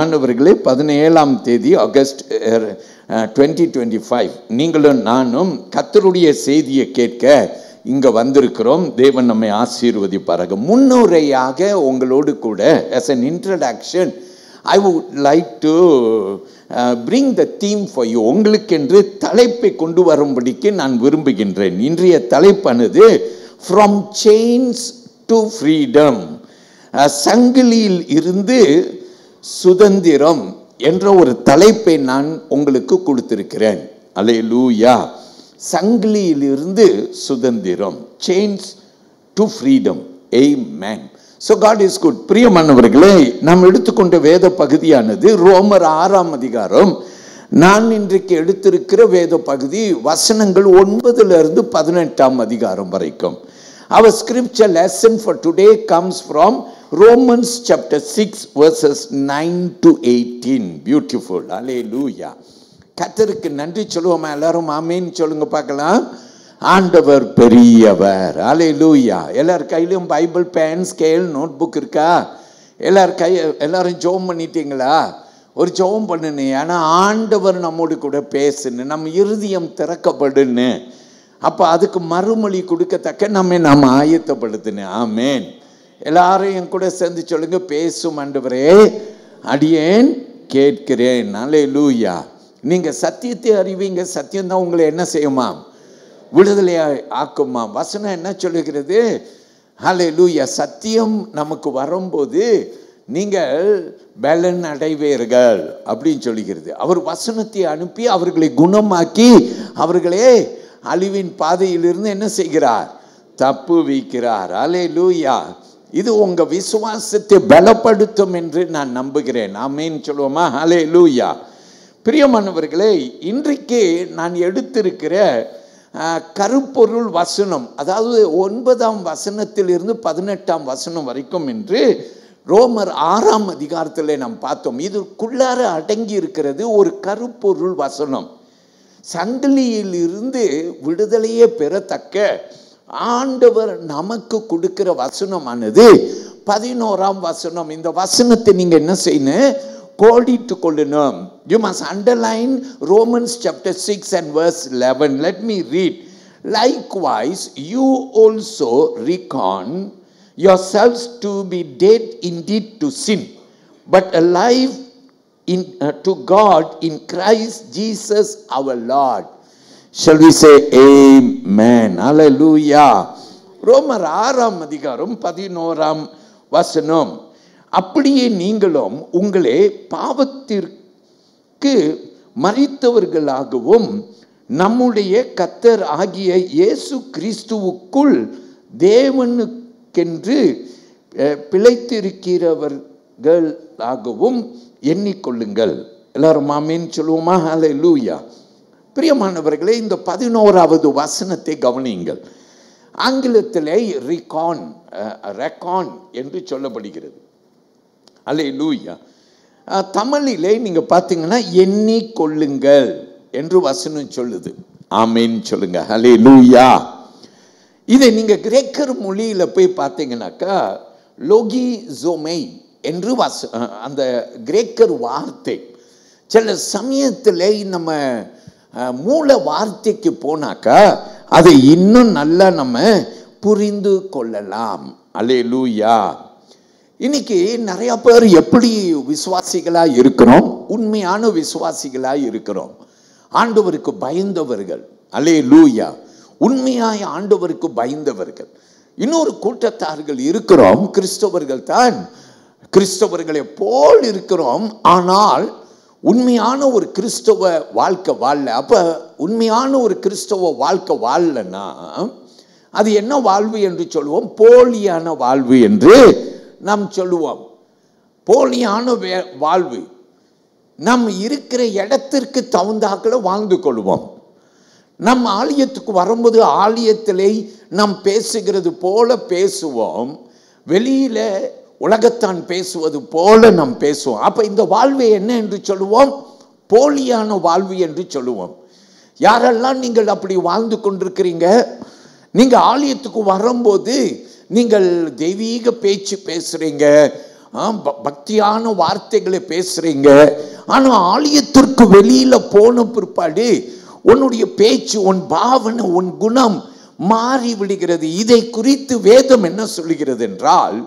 மாணவர்களே, 17ஆம் தேதி ஆகஸ்ட் 2025 நீங்களும் நானும் கர்த்தருடைய செய்தியை கேட்க இங்கே வந்திருக்கிறோம். தேவன் நம்மை ஆசீர்வதிப்பாராக. முன்னுரையாக உங்களோடு கூட as an introduction I would like to bring the theme for you. உங்களுக்கென்று தலைப்பை கொண்டு வரும்படிக்கு நான் விரும்புகின்றேன். இன்றைய தலைப்பானது from chains to freedom, சங்கிலியில் இருந்து சுதந்திரம் என்ற ஒரு தலைப்பை நான் உங்களுக்கு கொடுத்திருக்கிறேன். அல்லேலூயா. சங்கிலியில் இருந்து சுதந்திரம், chains to freedom. Amen. So God is good. பிரியமானவர்களே, நாம் எடுத்துக்கொண்ட வேத பகுதியானது ரோமர் 6ஆம் அதிகாரம். நான் இன்றைக்கு எடுத்திருக்கிற வேத பகுதி வசனங்கள் 9 to 18ஆம் அதிகாரம் வரைக்கும். Our scripture lesson for today comes from Romans chapter 6 verses 9 to 18. Beautiful. Hallelujah. கர்த்தருக்கு நன்றி சொல்லுவோமா? எல்லாரும் ஆமென் சொல்லுங்க பார்க்கலாம். ஆண்டவர் பெரியவர். ஹல்லேலூயா. எல்லார் கையிலும் Bible, pen, scale, note book இருக்கா? எல்லாரும் ஜெபம் பண்ணிட்டீங்களா? ஒரு ஜெபம் பண்ணுன்னு. ஆனால் ஆண்டவர் நம்மோடு கூட பேசுன்னு, நம்ம இருதயம் திறக்கப்படுன்னு. அப்போ அதுக்கு மறுமொழி கொடுக்கத்தக்க நம்ம ஆயத்தப்படுத்துன்னு. ஆமேன். எல்லாரும் என் கூட சேர்ந்து சொல்லுங்க, பேசும் ஆண்டவரே அடியேன் கேட்கிறேன். ஹல்லேலூயா. நீங்கள் சத்தியத்தை அறிவீங்க, சத்தியம்தான் உங்களை என்ன செய்யுமா? விடுதலையா ஆக்குமா. வசனம் என்ன சொல்லுகிறது? ஹல்லேலூயா. சத்தியம் நமக்கு வரும்போது நீங்கள் பலன் அடைவீர்கள் அப்படின்னு சொல்லுகிறது. அவர் வசனத்தை அனுப்பி அவர்களை குணமாக்கி அவர்களே அழிவின் பாதையிலிருந்து என்ன செய்கிறார்? தப்பு வைக்கிறார். ஹல்லேலூயா. இது உங்க விசுவாசத்தை பலப்படுத்தும் என்று நான் நம்புகிறேன். ஆமென் சொல்லுவோமா? ஹல்லேலூயா. பிரியமானவர்களே, இன்றைக்கு நான் எடுத்திருக்கிற கருப்பொருள் வசனம், அதாவது 9ஆம் வசனத்திலிருந்து 18ஆம் வசனம் வரைக்கும் என்று ரோமர் 6ஆம் அதிகாரத்தில் நாம் பார்த்தோம். இதுக்குள்ளார அடங்கி இருக்கிறது ஒரு கருப்பொருள் வசனம். சங்கிலியில் இருந்து விடுதலையே பெறத்தக்க ஆண்டவர் நமக்கு கொடுக்கிற வசனமானது 11ஆம் வசனம். இந்த வசனத்தை நீங்க என்ன செய்யணும்? கோடிட்டு கொள்ளணும். You must underline Romans chapter 6 and verse 11. Let me read. Likewise, you also reckon yourselves to be dead indeed to sin, but alive to God in Christ Jesus our Lord. Shall we say amen? Hallelujah. ரோமர் 6ஆம் அதிகாரம் 11ஆம் வசனம். அப்படியே நீங்களும் உங்களே பாவத்திற்கு மரித்தவர்களாகவும் நம்முடைய கர்த்தர் ஆகிய இயேசு கிறிஸ்துவுக்குள் தேவனுக்கென்று பிழைத்திருக்கிறவர்களாகவும் எண்ணிக்கொள்ளுங்கள். எல்லாரும் ஆமென் சொல்லுவோமா? ஹல்லேலூயா. பிரியமானவர்களே, இந்த 11ஆவது வசனத்தை கவனியுங்கள். ஆங்கிலத்திலே ரெக்கான் என்று சொல்லப்படுகிறது. அல்லேலூயா. தமிழிலே நீங்க பார்த்தீங்கன்னா எண்ணிக்கொள்ளுங்கள் என்று வசனம் சொல்லுது. ஆமென் சொல்லுங்க. அல்லேலூயா. இதை நீங்க கிரேக்கர் மொழியில போய் பார்த்தீங்கன்னாக்கா லோகிசோமை என்று அந்த கிரேக்கர் வார்த்தை சில சமயத்தில் நம்ம மூல வார்த்தைக்கு போனாக்கா அதை இன்னும் நல்லா நம்ம புரிந்து கொள்ளலாம். அல்லேலூயா. இன்னைக்கு நிறைய பேர் எப்படி விசுவாசிகளா இருக்கிறோம்? உண்மையான விசுவாசிகளா இருக்கிறோம். ஆண்டவருக்கு பயந்தவர்கள். அல்லேலூயா. உண்மையாய் ஆண்டவருக்கு பயந்தவர்கள். இன்னொரு கூட்டத்தார்கள் இருக்கிறோம், கிறிஸ்தவர்கள் தான். கிறிஸ்தவர்களை போல் இருக்கிறோம், ஆனால் உண்மையான ஒரு கிறிஸ்தவ வாழ்க்கை வாழல. அப்ப உண்மையான ஒரு கிறிஸ்தவ வாழ்க்கை வாழலன்னா அது என்ன வாழ்வு என்று சொல்லுவோம்? போலியான வாழ்வு என்று நாம் சொல்லுவோம். போலியான வாழ்வு. நம் இருக்கிற இடத்திற்கு தகுந்தாக்களை வாழ்ந்து கொள்வோம். நம் ஆலயத்துக்கு வரும்போது ஆலயத்திலே நாம் பேசுகிறது போல பேசுவோம், வெளியில உலகத்தான் பேசுவது போல நாம் பேசுவோம். அப்ப இந்த வாழ்வை என்ன என்று சொல்லுவோம்? போலியான வாழ்வு என்று சொல்லுவோம். யாரெல்லாம் நீங்கள் அப்படி வாழ்ந்து கொண்டிருக்கிறீங்க? நீங்க ஆலயத்துக்கு வரும்போது நீங்கள் தெய்வீக பேச்சு பேசுறீங்க, பக்தியான வார்த்தைகளை பேசுறீங்க, ஆனா ஆலயத்திற்கு வெளியில போன பிற்பாடு உன்னுடைய பேச்சு, உன் பாவனை, உன் குணம் மாறி விடுகிறது. இதை குறித்து வேதம் என்ன சொல்லுகிறது என்றால்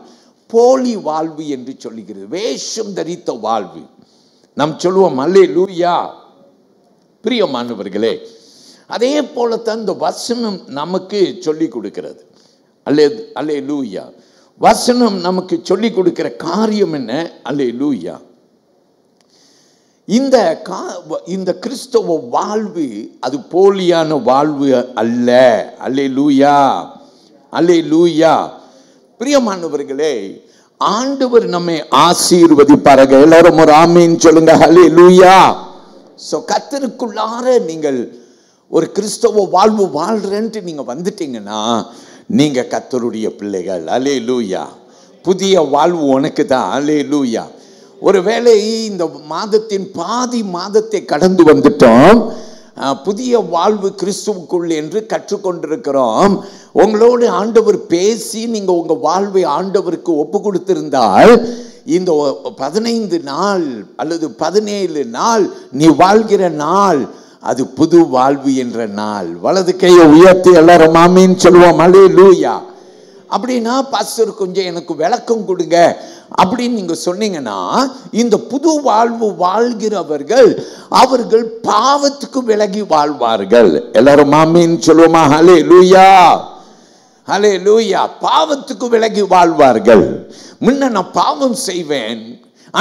போலி வாழ்வு என்று சொல்லுகிறது. வேஷம் தரித்த வாழ்வு. நாம் சொல்லுவோம் அல்லேலூயா. பிரியமானவர்களே, அதே போலத்தான் இந்த வசனம் நமக்கு சொல்லி கொடுக்கிறது. அல்லேலூயா. வசனம் நமக்கு சொல்லி கொடுக்கிற காரியம் என்ன? அல்லேலூயா. இந்த கிறிஸ்தவ வாழ்வு அது போலியான வாழ்வு அல்ல. அல்லேலூயா, அல்லேலூயா. பிரியமானவர்களே, ஆண்டவர் நம்மை ஆசீர்வதிப்பார்கள். எல்லாரும் ஒரு ஆமீன் சொல்லுங்க. அல்லேலூயா. சோ கர்த்தருக்குள்ளார நீங்கள் ஒரு கிறிஸ்தவ வாழ்வு வாழ்றேன்ட்டு நீங்க வந்துட்டீங்கன்னா நீங்க கர்த்தருடைய பிள்ளைகள். அல்லேலூயா. புதிய வாழ்வு உனக்கு தான். அல்லேலூயா. ஒருவேளை இந்த மாதத்தின் பாதி மாதத்தை கடந்து வந்துட்டோம், புதிய வாழ்வு கிறிஸ்துவுக்குள் என்று கற்றுக்கொண்டிருக்கிறோம். உங்களோடு ஆண்டவர் பேசி நீங்க உங்க வாழ்வை ஆண்டவருக்கு ஒப்பு கொடுத்திருந்தால் இந்த 15 நாள் அல்லது 17 நாள் நீ வாழ்கிற நாள் அது புது வாழ்வு என்ற நாள். வலது கையை உயர்த்தி எல்லாரும் ஆமீன் சொல்லுவோம். அல்லேலூயா. அப்படின்னா பாஸ்டர் கொஞ்சம் எனக்கு விளக்கம் கொடுங்க அப்படின்னு நீங்க சொன்னீங்கன்னா, இந்த புது வாழ்வு வாழ்கிறவர்கள் அவர்கள் பாவத்துக்கு விலகி வாழ்வார்கள். எல்லாரும் ஆமீன் சொல்லுவோமா? அல்லேலூயா, அல்லேலூயா. பாவத்துக்கு விலகி வாழ்வார்கள். முன்ன நான் பாவம் செய்வேன்,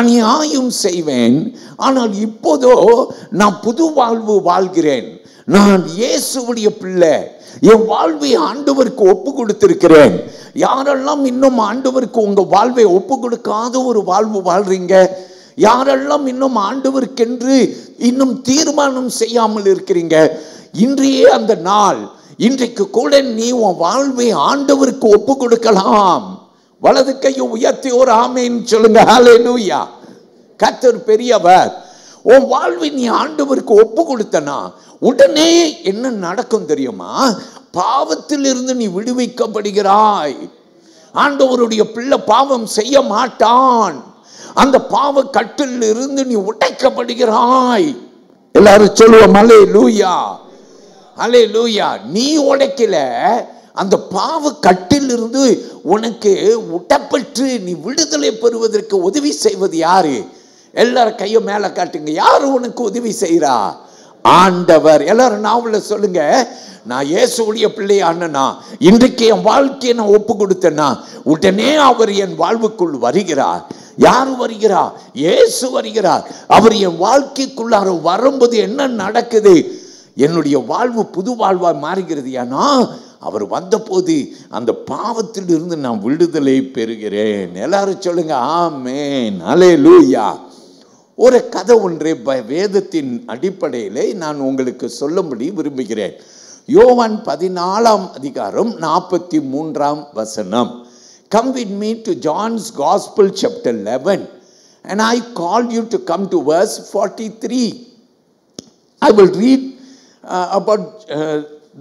அநியாயம் செய்வேன், ஆனால் இப்போதோ நான் புது வாழ்வு வாழ்கிறேன். நான் இயேசுவுடைய பிள்ளை. என் வாழ்வை ஆண்டவருக்கு ஒப்பு கொடுத்திருக்கிறேன். யாரெல்லாம் இன்னும் ஆண்டவருக்கு உங்க வாழ்வை ஒப்பு கொடுக்காத ஒரு வாழ்வு வாழ்றீங்க, யாரெல்லாம் இன்னும் ஆண்டவருக்கென்று இன்னும் தீர்மானம் செய்யாமல் இருக்கிறீங்க, இன்றையே அந்த நாள். இன்றைக்கு கூட நீ உன் வாழ்வை ஆண்டவருக்கு ஒப்பு கொடுக்கலாம். வலது கையை உயர்த்தி ஒரு ஆமீன் சொல்லுங்க. ஹல்லேலூயா. கர்த்தர் பெரியவர். உன் வாழ்வை நீ ஆண்டவருக்கு ஒப்பு கொடுத்தனா உடனே என்ன நடக்கும் தெரியுமா? பாவத்தில் இருந்து நீ விடுவிக்கப்படுகிறாய். ஆண்டவருடைய பிள்ளை பாவம் செய்ய மாட்டான். அந்த பாவ கட்டில் இருந்து நீ உடைக்கப்படுகிறாய். எல்லாரும் சொல்லுவோம் அல்லேலூயா, அல்லேலூயா. நீ உடைக்கல, அந்த பாவ கட்டில் இருந்து உனக்கு உடப்பட்டு நீ விடுதலை பெறுவதற்கு உதவி செய்வது யாரு? எல்லாரும் கையை மேல காட்டுங்க. யாரு உனக்கு உதவி செய்யறா? ஆண்டவர். எல்லாரும் நாவல சொல்லுங்க, நான் இயேசுவுடைய பிள்ளையானா, இன்றைக்கு என் வாழ்க்கையை நான் ஒப்பு கொடுத்தேன்னா உடனே அவர் என் வாழ்வுக்குள் வருகிறார். யாரு வருகிறார்? இயேசு வருகிறார். அவர் என் வாழ்க்கைக்குள்ளார வரும்போது என்ன நடக்குது? என்னுடைய வாழ்வு புது வாழ்வாய் மாறுகிறது. ஏன்னா அவர் வந்த போது அந்த பாவத்தில் இருந்து நான் விடுதலை பெறுகிறேன். எல்லாரும் சொல்லுங்க ஆமென், அல்லேலூயா. ஒரு கதை ஒன்றை வேதத்தின் அடிப்படையிலே நான் உங்களுக்கு சொல்லும்படி விரும்புகிறேன். யோவான் 14ஆம் அதிகாரம் 43ஆம் வசனம். Come with me to John's Gospel chapter 11 and I call you to come to verse 43. I will read about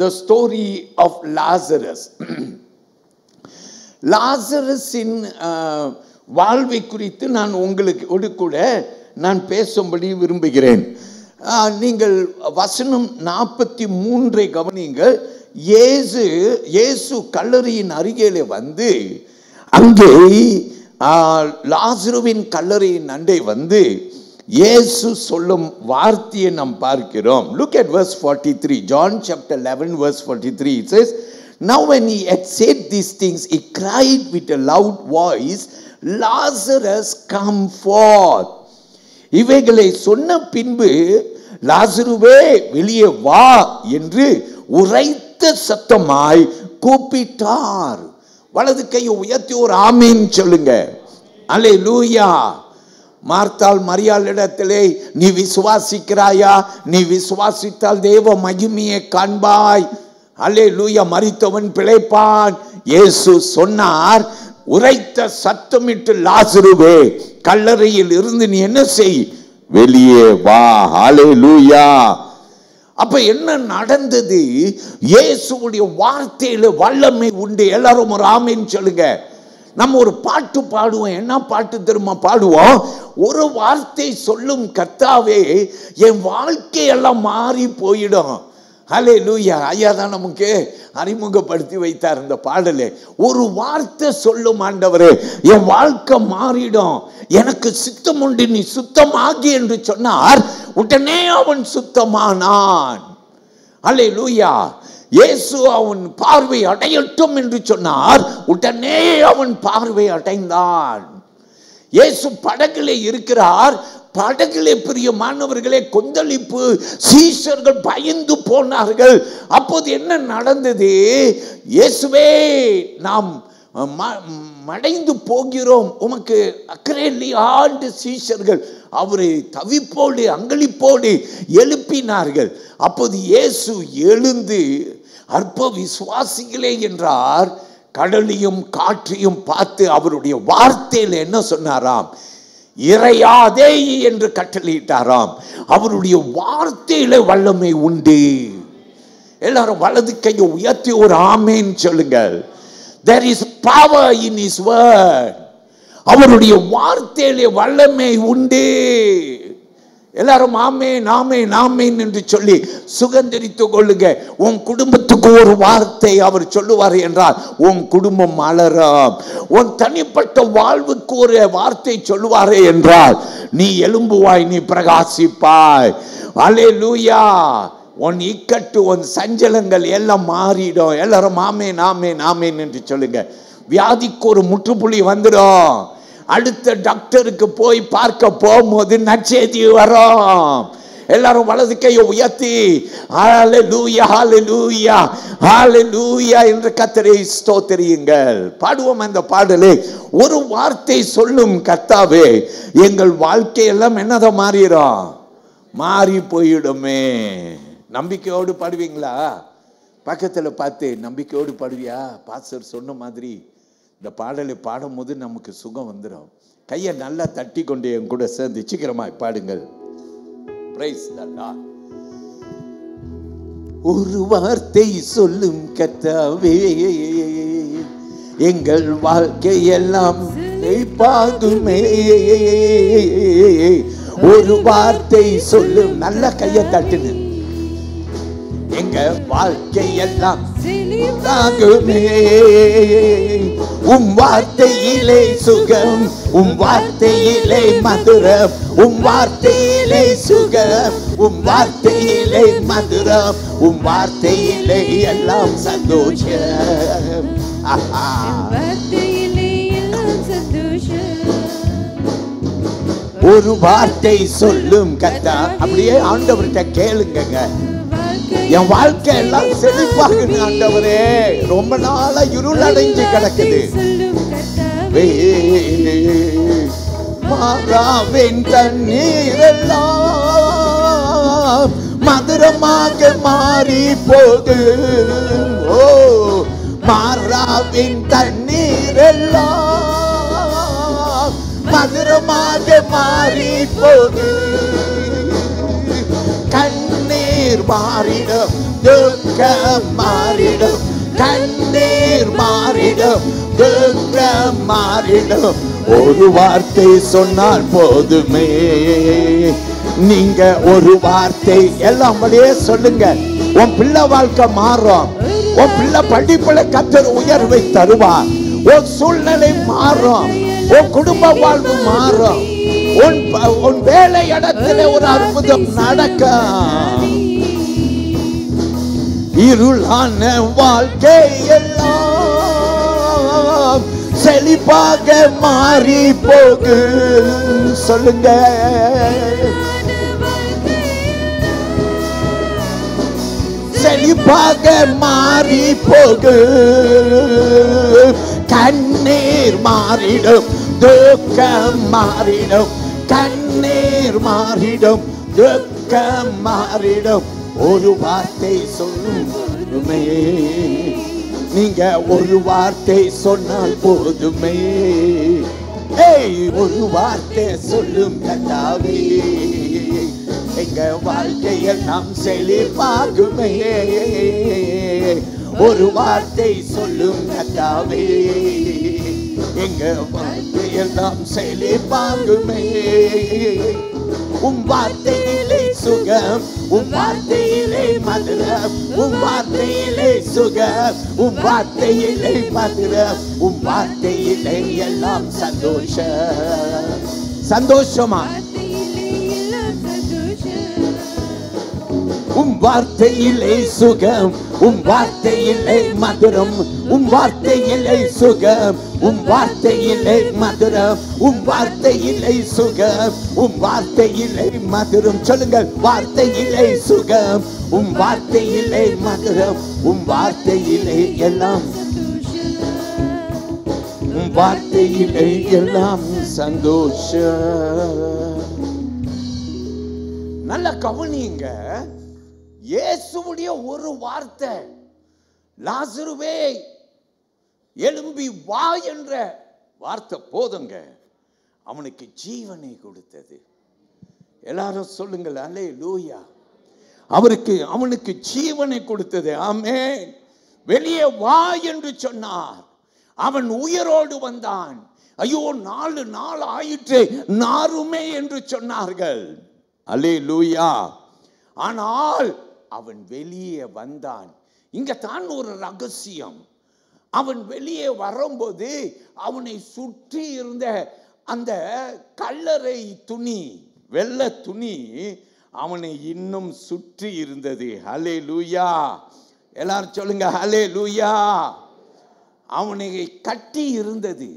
the story of Lazarus. லாசரஸின் வாழ்வை குறித்து நான் உங்களுக்கு கூட நான் பேசும்படி விரும்புகிறேன். நீங்கள் வசனம் 43 கவனிங்கள். இயேசு கல்லறையின் அருகே வந்து அங்கே லாசருவின் கல்லறையின் அண்டை வந்து இயேசு சொல்லும் வார்த்தையை நாம் பார்க்கிறோம். Look at verse 43. John chapter 11 verse 43. It says, now when he had said these things, he cried with a loud voice, Lazarus come forth. இவைகளை சொன்ன பின்பு லாசருவே வெளியே வா என்று உரைத்த சத்தமாய் கூப்பிட்டார். வலது கையை உயர்த்தி ஒரு ஆமீன் சொல்லுங்க. அல்லேலூயா. மார்த்தாள் மரியாளிடத்திலே நீ விசுவாசிக்கிறாயா? நீ விசுவாசித்தால் தேவ மகிமையை காண்பாய். அல்லேலூயா. மரித்தவன் பிழைப்பான். இயேசு சொன்னார், உரைத்த சத்தமிட்டு லாசருவே கல்லறையில் இருந்து நீ என்ன செய்? வெளியே வா. அல்லேலூயா. அப்ப என்ன நடந்தது? இயேசுவுடைய வார்த்தையில வல்லமை உண்டு. எல்லாரும் ஒரு ஆமீன் சொல்லுங்க. நம்ம ஒரு பாட்டு பாடுவோம். என்ன பாட்டு தெரியுமா பாடுவோம்? ஒரு வார்த்தை சொல்லும் கர்த்தாவே என் வாழ்க்கையெல்லாம் மாறி போயிடும். ஹல்லேலூயா. ஐயா தான் நமக்கு அறிமுகப்படுத்தி வைத்தார் இந்த பாடலே. ஒரு வார்த்தை சொல்லும் ஆண்டவரே என் வாழ்க்கை மாறிடும், எனக்கு சித்தம் உண்டு நீ சுத்தமாகி என்று சொன்னார். உடனே அவன் சுத்தமானான். ஹல்லேலூயா. இயேசு அவன் பார்வை அடையட்டும் என்று சொன்னார். உடனே அவன் பார்வை அடைந்தான். இயேசு படகிலே இருக்கிறார். படகிலே பிரியமானவர்களே கொந்தளிப்பு, சீஷர்கள் பயந்து போனார்கள். அப்போது என்ன நடந்தது? இயேசுவே நாம் மடைந்து போகிறோம், உமக்கு அக்கறை இல்லையா என்று சீஷர்கள் அவரை தவிப்போடு அங்களிப்போடு எழுப்பினார்கள். அப்போது இயேசு எழுந்து அற்ப விசுவாசிகளே என்றார். கடலையும் காற்றையும் பார்த்து அவருடைய வார்த்தையில் என்ன சொன்னாராம்? இறையாதே என்று கட்டளையிட்டாராம். அவருடைய வார்த்தையில வல்லமை உண்டு. எல்லாரும் வலது கையை உயர்த்தி ஒரு ஆமேன் சொல்லுங்கள். There is power in his word. அவருடைய வார்த்தையிலே வல்லமை உண்டு. எல்லாரும் ஆமேன் ஆமேன் ஆமேன் என்று சொல்லி சுகந்தரித்துக் கொள்ளுங்க. உன் குடும்பத்துக்கு ஒரு வார்த்தை அவர் சொல்லுவார் என்றால் உன் குடும்பம் மலரும். உன் தனிப்பட்ட வாழ்வுக்கு ஒரு வார்த்தை சொல்லுவாரே என்றால் நீ எழும்புவாய், நீ பிரகாசிப்பாய். அல்லேலூயா. உன் இக்கட்டு, உன் சஞ்சலங்கள் எல்லாம் மாறிடும். எல்லாரும் ஆமேன் ஆமேன் ஆமேன் என்று சொல்லுங்க. வியாதிக்கு ஒரு முற்றுப்புள்ளி வந்துடும். அடுத்த டாக்டருக்கு போய் பார்க்க போகும்போது நற்செய்தி வரும். எல்லாரும் வலது கையை உயர்த்தி ஹல்லேலூயா ஹல்லேலூயா ஹல்லேலூயா என்று கர்த்தரை ஸ்தோத்திரியுங்கள். பாடுவோம் அந்த பாடலை. ஒரு வார்த்தை சொல்லும் கர்த்தாவே எங்கள் வாழ்க்கையெல்லாம் என்னதான் மாறிடும், மாறி போயிடுமே. நம்பிக்கையோடு பாடுவீங்களா? பக்கத்தில் பார்த்து நம்பிக்கையோடு பாடுவியா? பாஸ்டர் சொன்ன மாதிரி இந்த பாடலை பாடும் போது நமக்கு சுகம் வந்துடும். கையை நல்லா தட்டி கொண்டு என் கூட சேர்ந்து சீக்கிரமாய் பாடுங்கள். Praise the Lord. ஒரு வார்த்தை சொல்லும் கர்த்தாவே எங்கள் வாழ்க்கையெல்லாம் பாதுமே. ஒரு வார்த்தை சொல்லும். நல்ல கையை தட்டுங்க. எங்க வாழ்க்கையெல்லாம் ஆகுமே. உம் வார்த்தையிலே சுகம், உம் வார்த்தையிலே மதுரம், உம் வார்த்தையிலே சுகம், உம் வார்த்தையிலே மதுரம், உம் வார்த்தையிலே எல்லாம் சந்தோஷம். ஒரு வார்த்தை சொல்லும் கர்த்தா. அப்படியே ஆண்டவர்கிட்ட கேளுங்க. என் வாழ்க்கை எல்லாம் செழிப்பாகுது ஆண்டவரே. ரொம்ப நாளா இருள் அடைஞ்சு கிடக்குது. மாறாவின் தண்ணீர் எல்லாம் மதுரமாக மாறி போகு. ஓ, மாறாவின் தண்ணீர் எல்லாம் மதுரமாக மாறி போகு. கண்ணீர் மாறிடும், துக்கம் மாறிடும். கண்ணீர் மாறிடும், துக்கம் மாறிடும். ஒரு வார்த்தை சொன்னால் போதுமே. நீங்க ஒரு வார்த்தை எல்லாம் அப்படியே சொல்லுங்க. உன் பிள்ளை வாழ்க்கை மாறும். உன் பிள்ளை படிப்புல கர்த்தர் உயர்வை தருவார். உன் சூழ்நிலை மாறும். உன் குடும்ப வாழ்வு மாறும். உன் வேலை இடத்துல ஒரு அற்புதம் நடக்கும். இருளான வாழ்க்கை எல்லாம் செழிப்பாக மாறி போகு. சொல்லுங்க. செழிப்பாக மாறி போகு. கண்ணீர் மாறிடும், துக்கம் மாறிடும். கண்ணீர் மாறிடும், துக்கம் மாறிடும். ஒரு வார்த்தை சொல்லுமே. நீங்க ஒரு வார்த்தை சொன்னால் போதுமே. ஒரு வார்த்தை சொல்லும் கர்த்தாவே எங்க வாழ்க்கையில் நாம் செழிப்பாகுமே. ஒரு வார்த்தை சொல்லும் கர்த்தாவே எங்க வாழ்க்கை எல்லாம் செழிப்பாகுமே. உம் வார்த்தையிலே சுகம், உம் வார்த்தையிலே மதுரம், உம் வார்த்தையிலே சுகம், உம் வார்த்தையிலே மதுரம், உம் வார்த்தையிலே எல்லாம் சந்தோஷம். சந்தோஷமா உம் வார்த்தையிலே சுகம், உம் வார்த்தையிலே மதுரம், உம் வார்த்தையிலே சுகம், உம் வார்த்தையிலே மதுரம், உம் வார்த்தையிலே சுகம், உம் வார்த்தையிலே மதுரம். சொல்லுங்கள், வார்த்தையிலே சுகம், உம் வார்த்தையிலே மதுரம், உம் வார்த்தையிலே எல்லாம், உம் வார்த்தையிலே எல்லாம் சந்தோஷம். நல்ல கவனிங்க, இயேசுவுடைய ஒரு வார்த்தை, லாசருவே எழும்பி வா என்ற வார்த்தை போதுங்க, அவனுக்கு ஜீவனை கொடுத்தது. எல்லாரும் சொல்லுங்கள் அல்லேலூயா. அவனுக்கு ஜீவனை கொடுத்தது. ஆமென். வெளியே வா என்று சொன்னார், அவன் உயிரோடு வந்தான். ஐயோ 4 நாள் ஆயிற்று நாருமே என்று சொன்னார்கள். அல்லேலூயா. ஆனால் அவன் வெளியே வந்தான். இங்க தான் ஒரு ரகசியம். அவன் வெளியே வரும்போது அவனை சுற்றி இருந்த அந்த கல்லறை துணி, வெள்ளை துணி அவனை இன்னும் சுற்றி இருந்தது. ஹல்லேலூயா. எல்லாரும் சொல்லுங்க ஹல்லேலூயா. அவனை கட்டி இருந்தது.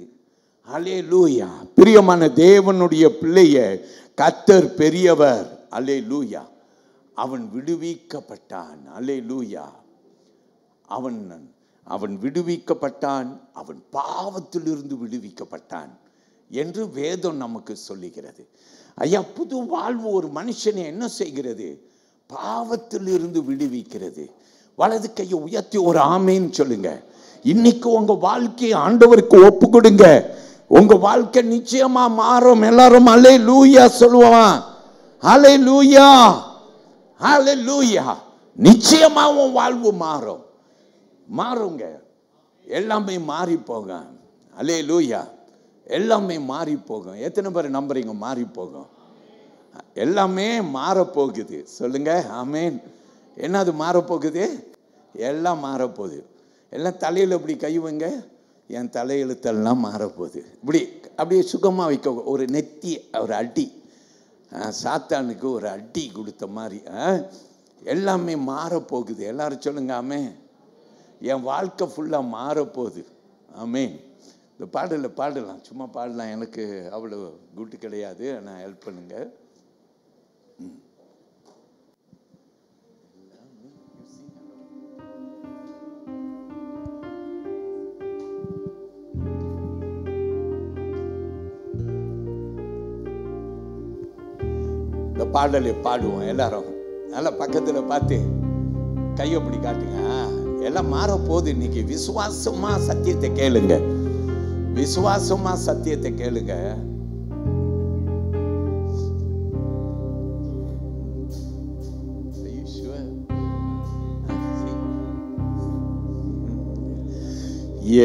ஹல்லேலூயா. பிரியமான தேவனுடைய பிள்ளைய, கர்த்தர் பெரியவர். ஹல்லேலூயா. அவன் விடுவிக்கப்பட்டான். அல்லேலூயா. அவன் விடுவிக்கப்பட்டான். அவன் பாவத்திலிருந்து விடுவிக்கப்பட்டான் என்று வேதம் நமக்கு சொல்லுகிறது. ஐயா, புது வாழ்வு ஒரு மனுஷனை என்ன செய்கிறது? பாவத்திலிருந்து விடுவிக்கிறது. வலது கையை உயர்த்தி ஒரு ஆமேன்னு சொல்லுங்க. இன்னைக்கு உங்க வாழ்க்கையை ஆண்டவருக்கு ஒப்பு கொடுங்க. உங்க வாழ்க்கை நிச்சயமா மாறும். எல்லாரும் அல்லேலூயா சொல்லுவான். அல்லேலூயா, அல்லேலூயா. நிச்சயமா உன் வாழ்வு மாறுங்க. எல்லாமே மாறி போக. அல்லேலூயா. எல்லாமே மாறி போகும். எத்தனை பேர் நம்புறீங்க மாறி போகும்? எல்லாமே மாறப்போகுது. சொல்லுங்க ஆமேன். என்னது மாறப்போகுது? எல்லாம் மாறப்போகுது. எல்லாம் தலையில் இப்படி கைவங்க, என் தலையெழுத்தெல்லாம் மாறப்போகுது. இப்படி அப்படியே சுகமாக வைக்க ஒரு நெத்தி, ஒரு அடி, சாத்தானுக்கு ஒரு அடி கொடுத்த மாதிரி எல்லாமே மாறப்போகுது. எல்லாரும் சொல்லுங்க ஆமேன். என் வாழ்க்கை ஃபுல்லாக மாறப்போகுது. ஆமேன். இந்த பாடலில் பாடலாம், சும்மா பாடலாம். எனக்கு அவ்வளோ குட்டு கிடையாது, நான் ஹெல்ப் பண்ணுங்க. இந்த பாடலை பாடுவோம் எல்லாரும். நல்லா பக்கத்தில் பார்த்து கையை அப்படி காட்டுங்க. எல்லாம் மாறப்போகுது. இன்னைக்கு விசுவாசமா சத்தியத்தை கேளுங்க. விசுவாசமா சத்தியத்தை கேளுங்க.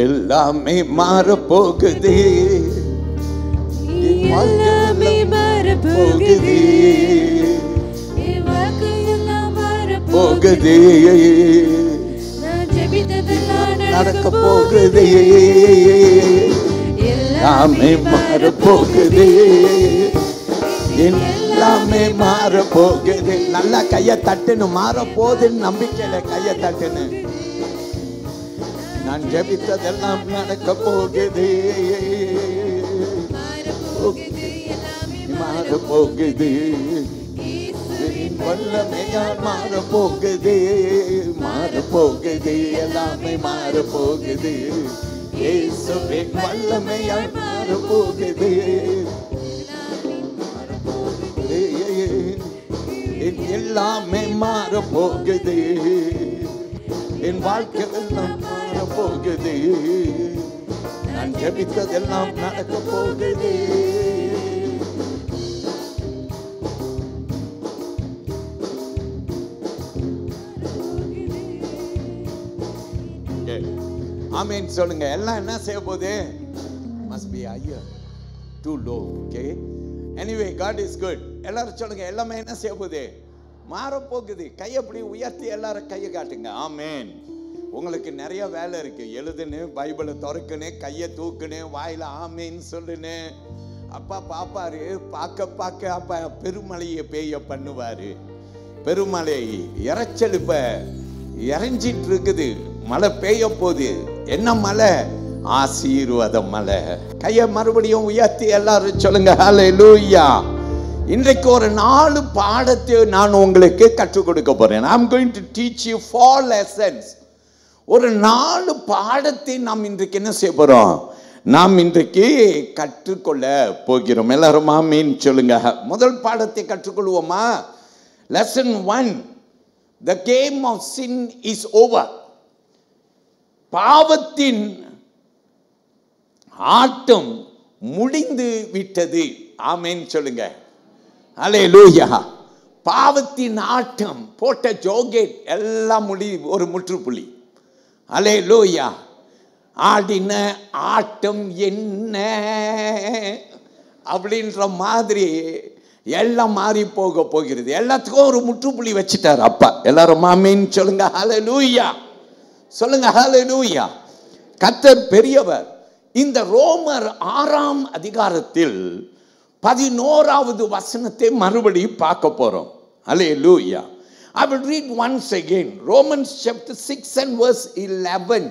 எல்லாமே மாறப்போகுது. எல்லாமே மாறப்போகுது. போகுது. நடக்க போகுது. எல்லாமே மாறப்போகுது. எல்லாமே மாறப்போகுது. நல்லா கையை தட்டுன்னு, மாறப்போகுதுன்னு நம்பிக்கையில கையை தட்டுன்னு. நான் ஜெபித்ததெல்லாம் நடக்க போகுது. மாறப்போகுது. வல்லமையால் மாறப்போகுது. மாறப்போகுது. எல்லாமே மாறப்போகுது. இயேசுவின் வல்லமையால் மாறப்போகுது. எல்லாமே மாறப்போகுது. என் வாழ்க்கை எல்லாம் மாறப்போகுது. நான் ஜெபித்ததெல்லாம் நடக்க போகுது. ஆமென் சொல்லுங்க. எல்லாம் என்ன செய்ய போகுது? higher, too low. Okay, anyway, God is good. எல்லாரும் சொல்லுங்க, எல்லாமே என்ன செய்ய போகுது? மாறப்போகுது. கையை அப்படி உயர்த்தி எல்லாரும் கையை காட்டுங்க. ஆமேன். உங்களுக்கு நிறைய வேலை இருக்கு. எழுதுன்னு, பைபிளை திறக்குன்னு, கையை தூக்குன்னு, வாயில ஆமேன்னு சொல்லுன்னு. அப்பா பாப்பாரு, பார்க்க பார்க்க அப்பா பெருமழையை பெய்ய பண்ணுவாரு. பெருமழை இறைச்சல் இப்ப இறைஞ்சிட்டு இருக்குது. மழை பெய்ய போகுது. என்ன மழை? ஆசீர்வாத மழை. கையை மறுபடியும் உயர்த்தி எல்லாரும் சொல்லுங்க ஹல்லேலூயா. இன்றைக்கு ஒரு 4 பாடத்தை நான் உங்களுக்கு கற்றுக் கொடுக்க போறேன். I'm going to teach you 4 lessons. ஒரு 4 பாடத்தை நாம் இன்றைக்கு என்ன செய்ய போறோம்? நாம் இன்றைக்கு கற்றுக்கொள்ள போகிறோம். எல்லாரும் ஆமீன் சொல்லுங்க. முதல் பாடத்தை கற்றுக்கொள்வோமா? Lesson 1. The game of sin is over. பாவத்தின் ஆட்டம் முடிந்து விட்டது. ஆமீன் சொல்லுங்க. ஹல்லேலூயா. பாவத்தின் ஆட்டம் போட்ட ஜோகேட் எல்லாம் ஒரு முற்றுப்புள்ளி. ஹல்லேலூயா. ஆடின ஆட்டம் என்ன அப்படின்ற மாதிரி எல்லாம் மாறி போக போகிறது. எல்லாத்துக்கும் ஒரு முற்றுப்புள்ளி வச்சுட்டார் அப்பா. எல்லாரும் ஆமீன் சொல்லுங்க. ஹல்லேலூயா சொல்லுங்க. ஹல்லேலூயா. கர்த்தர் பெரியவர். இந்த ரோமர் 6ஆம் அதிகாரத்தில் 11வது வசனத்தை மறுபடி பார்க்க போறோம். ஹல்லேலூயா. I will read once again Romans chapter 6 and verse 11.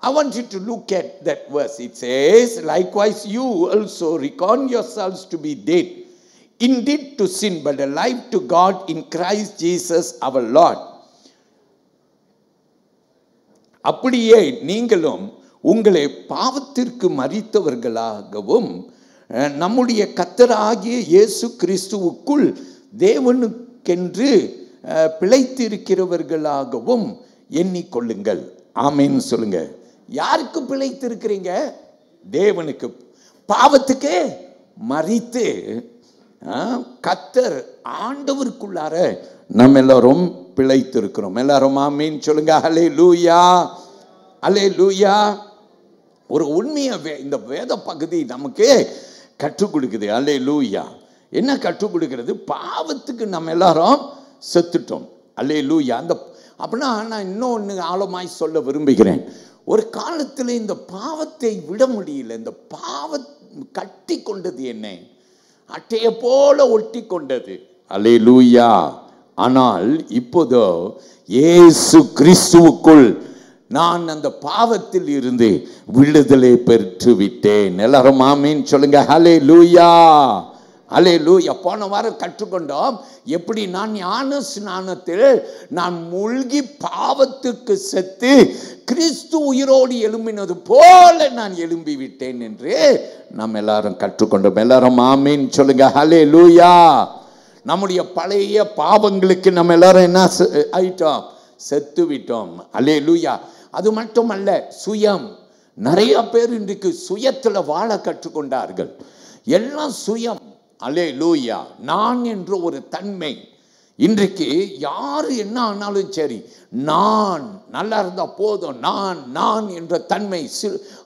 I want you to look at that verse. It says, likewise you also reckon yourselves to be dead indeed to sin, but alive to God in Christ Jesus our Lord. அப்படியே நீங்களும் உங்களை பாவத்திற்கு மரித்தவர்களாகவும் நம்முடைய கர்த்தராகிய இயேசு கிறிஸ்துவுக்குள் தேவனுக்கென்று பிழைத்திருக்கிறவர்களாகவும் எண்ணிக்கொள்ளுங்கள். ஆமீன் சொல்லுங்க. யாருக்கு பிழைத்திருக்கிறீங்க? தேவனுக்கு. பாவத்துக்கு மரித்து கர்த்தர் ஆண்டவருக்குள்ளார நம்ம எல்லாரும் பிழைத்திருக்கிறோம். எல்லாரும் ஆமீன் சொல்லுங்க. ஹல்லேலூயா. ஹல்லேலூயா. ஒரு உண்மையை இந்த வேத பகுதி நமக்கு கற்றுக் கொடுக்குது. அல்லேலூயா. என்ன கற்றுக் கொடுக்கிறது? பாவத்துக்கு நம்ம எல்லாரும் செத்துட்டோம். அல்லேலூயா. அந்த அப்படின்னா நான் இன்னொன்று ஆழமாய் சொல்ல விரும்புகிறேன். ஒரு காலத்தில் இந்த பாவத்தை விட முடியல. இந்த பாவம் கட்டி கொண்டது என்ன? அட்டையை போல ஒட்டி கொண்டது. அல்லேலூயா. ஆனால் இப்போதோ இயேசு கிறிஸ்துவுக்குள் நான் அந்த பாவத்தில் இருந்து விடுதலை பெற்று விட்டேன். எல்லாரும் ஆமீன் சொல்லுங்க. ஹல்லேலூயா. ஹல்லேலூயா. போன வாரம் கற்றுக்கொண்டோம் எப்படி நான் ஞான ஸ்நானத்தில் நான் மூழ்கி பாவத்துக்கு செத்து கிறிஸ்து உயிரோடு எழும்பினது போல நான் எழும்பி விட்டேன் என்று நாம் எல்லாரும் கற்றுக்கொண்டோம். எல்லாரும் ஆமீன் சொல்லுங்க. ஹல்லேலூயா. நம்முடைய பழைய பாவங்களுக்கு நம்ம எல்லாரும் என்ன ஆயிட்டோம்? செத்து விட்டோம். அல்லேலூயா. அது மட்டுமல்ல, சுயம். நிறைய பேர் இன்றைக்கு சுயத்தில் வாழ கற்றுக்கொண்டார்கள். எல்லாம் சுயம். அல்லேலூயா. நான் என்ற ஒரு தன்மை. இன்றைக்கு யாரு என்ன ஆனாலும் சரி, நான் நல்லா இருந்தா போதும், நான் என்ற தன்மை.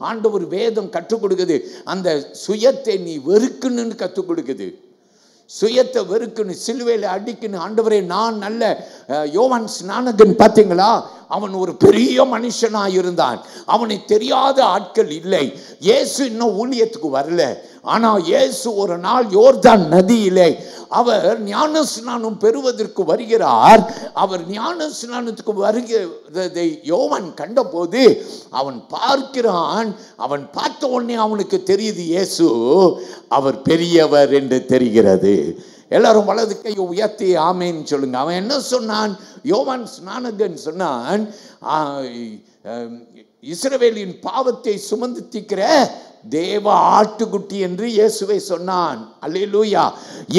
ஆண்டவர் வேதம் கற்றுக் கொடுக்குது. அந்த சுயத்தை நீ வெறுக்கணும்னு கற்றுக் கொடுக்குது. சுயத்தை வெறுக்கணும், சிலுவையில் அடிக்கணும். ஆண்டவரே நான் நல்ல யோவான் ஸ்நானகன் பார்த்தீங்களா? அவன் ஒரு பெரிய மனுஷனாக இருந்தான். அவனை தெரியாத ஆட்கள் இல்லை. இயேசு இன்னும் ஊழியத்துக்கு வரல. ஆனால் இயேசு ஒரு நாள் யோர்தான் நதியிலே அவர் ஞான ஸ்நானம் பெறுவதற்கு வருகிறார். அவர் ஞான ஸ்நானத்துக்கு வருகிறதை யோவான் கண்டபோது அவன் பார்க்கிறான். அவன் பார்த்த உடனே அவனுக்கு தெரியுது இயேசு அவர் பெரியவர் என்று தெரிகிறது. எல்லாரும் வலது கையை உயர்த்தி ஆமேன்னு சொல்லுங்க. அவன் என்ன சொன்னான்? யோவான் ஸ்நானகன் சொன்னான், இஸ்ரவேலின் பாவத்தை சுமந்து தீர்க்கிற தேவ ஆட்டுக்குட்டி என்று இயேசுவை சொன்னான். அல்லேலூயா.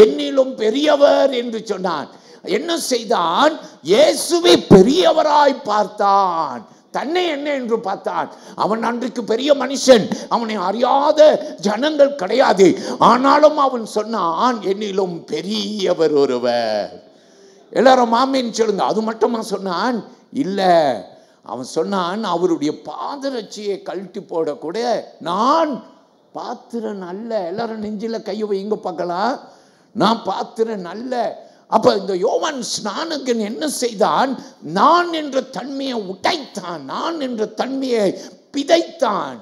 என்னிலும் பெரியவர் என்று சொன்னான். என்ன செய்தான்? இயேசுவை பெரியவராய் பார்த்தான். தன்னை என்ன என்று பார்த்தான். அவன் அன்றைக்கு பெரிய மனுஷன். அவனை அறியாத ஜனங்கள் கிடையாது. ஆனாலும் அவன் சொன்னான், என்னிலும் பெரியவர் ஒருவர். எல்லாரும் ஆமீன் சொல்லுங்க. அது மட்டுமா சொன்னான்? இல்ல, அவன் சொன்னான் அவருடைய பாதரட்சியை கழட்டி போடக்கூட நான் பாத்திரம் நல்ல. எல்லாரும் நெஞ்சில கையை வைங்க பார்க்கலாம். நான் பாத்திரம் நல்ல. அப்ப இந்த யோவான் ஸ்நானகன் என்ன செய்தான்? நான் என்ற தன்மையை உடைத்தான், நான் என்ற தன்மையை பிதைத்தான்.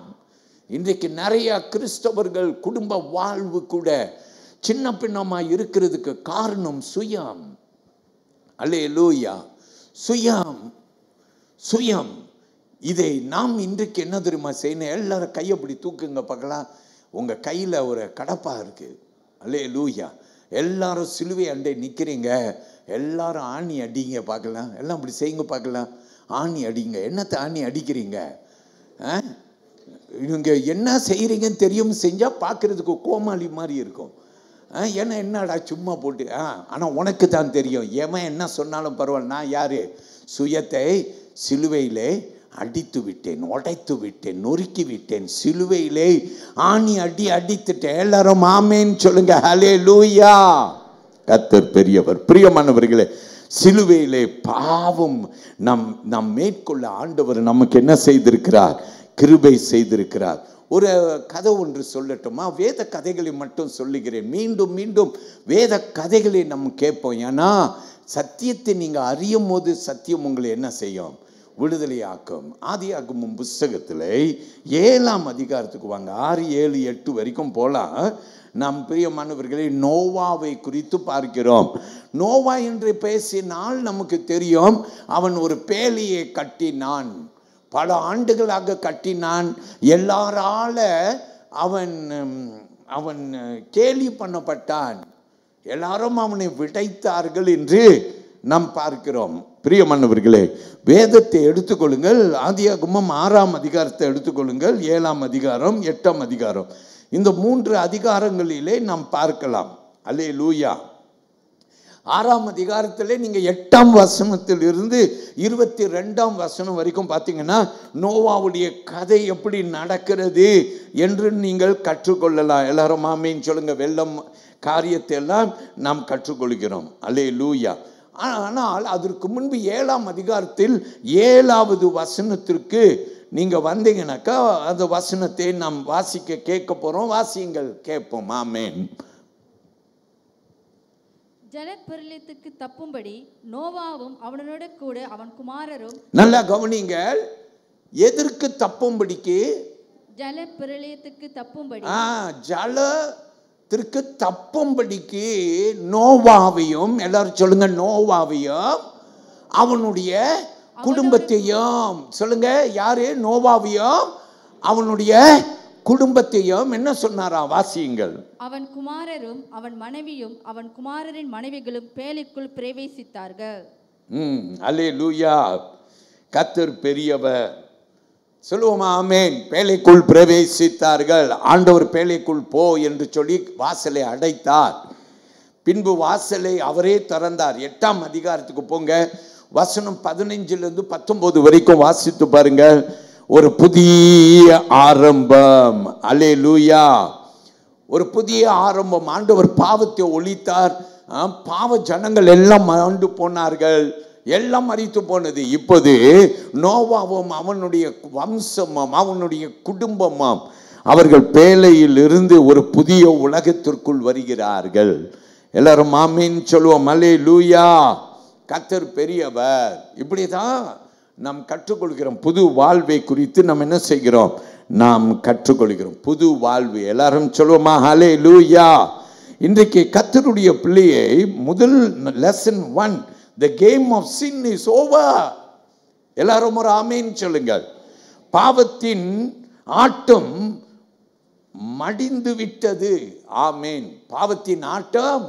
இன்றைக்கு நிறைய கிறிஸ்தவர்கள் குடும்ப வாழ்வு கூட சின்ன பின்னமா இருக்கிறதுக்கு காரணம் சுயம். அல்லேலூயா. சுயம், சுயம். இதை நாம் இன்றைக்கு என்ன தெரியுமா செய்யணும்? எல்லாரும் கையை அப்படி தூக்குங்க பார்க்கலாம். உங்க கையில ஒரு கடப்பா இருக்கு. அல்லேலூயா. எல்லாரும் சிலுவை அண்டை நிற்கிறீங்க. எல்லாரும் ஆணி அடிங்க பார்க்கலாம். எல்லாம் அப்படி செய்யுங்க பார்க்கலாம். ஆணி அடிங்க. என்னத்தை ஆணி அடிக்கிறீங்க? இவங்க என்ன செய்கிறீங்கன்னு தெரியும். செஞ்சால் பார்க்குறதுக்கு கோமாளி மாதிரி இருக்கும். ஏன்னா என்னடா சும்மா போட்டு. ஆனால் உனக்கு தான் தெரியும். எவன் என்ன சொன்னாலும் பரவாயில்ல. நான் யார்? சுயத்தை சிலுவையிலே அடித்து விட்டேன், உடைத்து விட்டேன், நொறுக்கி விட்டேன். சிலுவையிலே ஆணி அடித்துட்டேன். எல்லாரும் ஆமென் சொல்லுங்க. ஹல்லேலூயா. கர்த்தர் பெரியவர். பிரியமானவர்களே, சிலுவையிலே பாவம் நாம் மேற்கொள்ள ஆண்டவர் நமக்கு என்ன செய்திருக்கிறார்? கிருபை செய்திருக்கிறார். ஒரு கதை ஒன்று சொல்லட்டுமா? வேத கதைகளை மட்டும் சொல்லுகிறேன். மீண்டும் மீண்டும் வேத கதைகளை நம்ம கேட்போம். ஏன்னா சத்தியத்தை நீங்கள் அறியும் போது சத்தியம் உங்களை என்ன செய்யும்? விடுதலையாக்கும். ஆதியாகமம் புஸ்தகத்தில் 7ஆம் அதிகாரத்துக்கு வாங்க. 6, 7, 8 வரைக்கும் போலாம். நாம் பிரியமானவர்களை நோவாவை குறித்து பார்க்கிறோம். நோவா என்று பேசினால் நமக்கு தெரியும். அவன் ஒரு பேழையை கட்டினான். பல ஆண்டுகளாக கட்டினான். எல்லாரால அவன் கேலி பண்ணப்பட்டான். எல்லாரும் அவனை விடைத்தார்கள் என்று நாம் பார்க்கிறோம். பிரியமானவர்களே, வேதத்தை எடுத்துக்கொள்ளுங்கள். ஆதியாகமம் 6ஆம் அதிகாரத்தை எடுத்துக்கொள்ளுங்கள். 7ஆம் அதிகாரம், 8ஆம் அதிகாரம். இந்த 3 அதிகாரங்களிலே நாம் பார்க்கலாம். அல்லேலூயா. 6ஆம் அதிகாரத்திலே நீங்கள் 8ஆம் வசனத்தில் இருந்து 22ஆம் வசனம் வரைக்கும் பார்த்தீங்கன்னா நோவாவுடைய கதை எப்படி நடக்கிறது என்று நீங்கள் கற்றுக்கொள்ளலாம். எல்லாரும் ஆமென் சொல்லுங்க. வெள்ளம் காரியத்தை எல்லாம் நாம் கற்றுக்கொள்கிறோம். அல்லேலூயா. ஆனால் அதற்கு முன்பு 7ஆம் அதிகாரத்தில் 7வது வசனத்திற்கு நீங்க வந்தீங்கன்னாக்கா அந்த வசனத்தை நாம் வாசிக்க கேட்க போறோம். வாசியுங்கள், கேட்போம். ஆமென். ஜலப்பிரளயத்துக்கு தப்பும்படி நோவாவும் அவனோட கூட அவன் குமாரரும். நல்லா கவனிங்க. எதற்கு தப்பும்படிக்கு? ஜலப்பிரளயத்துக்கு தப்பும்படி. ஜலத்திற்கு தப்பும்படிக்கு நோவாவையும், எல்லாரும் சொல்லுங்க, நோவாவையும் அவனுடைய குடும்பத்தையும் சொல்லுங்க. யாரு? நோவாவையும் அவனுடைய குடும்பத்தையும் என்ன சொன்னாராம்? வாசியுங்கள். அவன் குமாரரும் அவன் மனைவியும் அவன் குமாரரின் மனைவிகளும் பேழைக்குள் பிரவேசித்தார்கள். அல்லேலூயா. கர்த்தர் பெரியவர். சொல்லுவோமா? ஆமென். பேழைக்குள் பிரவேசித்தார்கள். ஆண்டவர் பேழைக்குள் போ என்று சொல்லி வாசலை அடைத்தார். பின்பு வாசலை அவரே திறந்தார். 8ஆம் அதிகாரத்துக்கு போங்க. வசனம் 15லிருந்து 19 வரைக்கும் வாசித்து பாருங்க. ஒரு புதிய ஆரம்பம். அல்லேலூயா. ஒரு புதிய ஆரம்பம். ஆண்டவர் பாவத்தை ஒழித்தார். பாவ ஜனங்கள் எல்லாம் ஆண்டு போனார்கள். எல்லாம் மரித்து போனது. இப்போது நோவாவும் அவனுடைய வம்சமும் அவனுடைய குடும்பமும் அவர்கள் பேழையில் இருந்து ஒரு புதிய உலகத்திற்குள் வருகிறார்கள். எல்லாரும் ஆமென் சொல்லுவோம். அல்லேலூயா. கர்த்தர் பெரியவர். இப்படிதான் நாம் கற்றுக்கொள்கிறோம். புது வாழ்வை குறித்து நாம் என்ன செய்கிறோம்? நாம் கற்றுக்கொள்கிறோம். புது வாழ்வு. எல்லாரும் சொல்லுவோமா? ஹல்லேலூயா. இன்றைக்கு கர்த்தருடைய பிள்ளையை முதல் lesson 1, the game of sin is over. எல்லாரும் ஒரு ஆமென் சொல்லுங்கள். பாவத்தின் ஆட்டம் மடிந்து விட்டது. ஆமென். பாவத்தின் ஆட்டம்,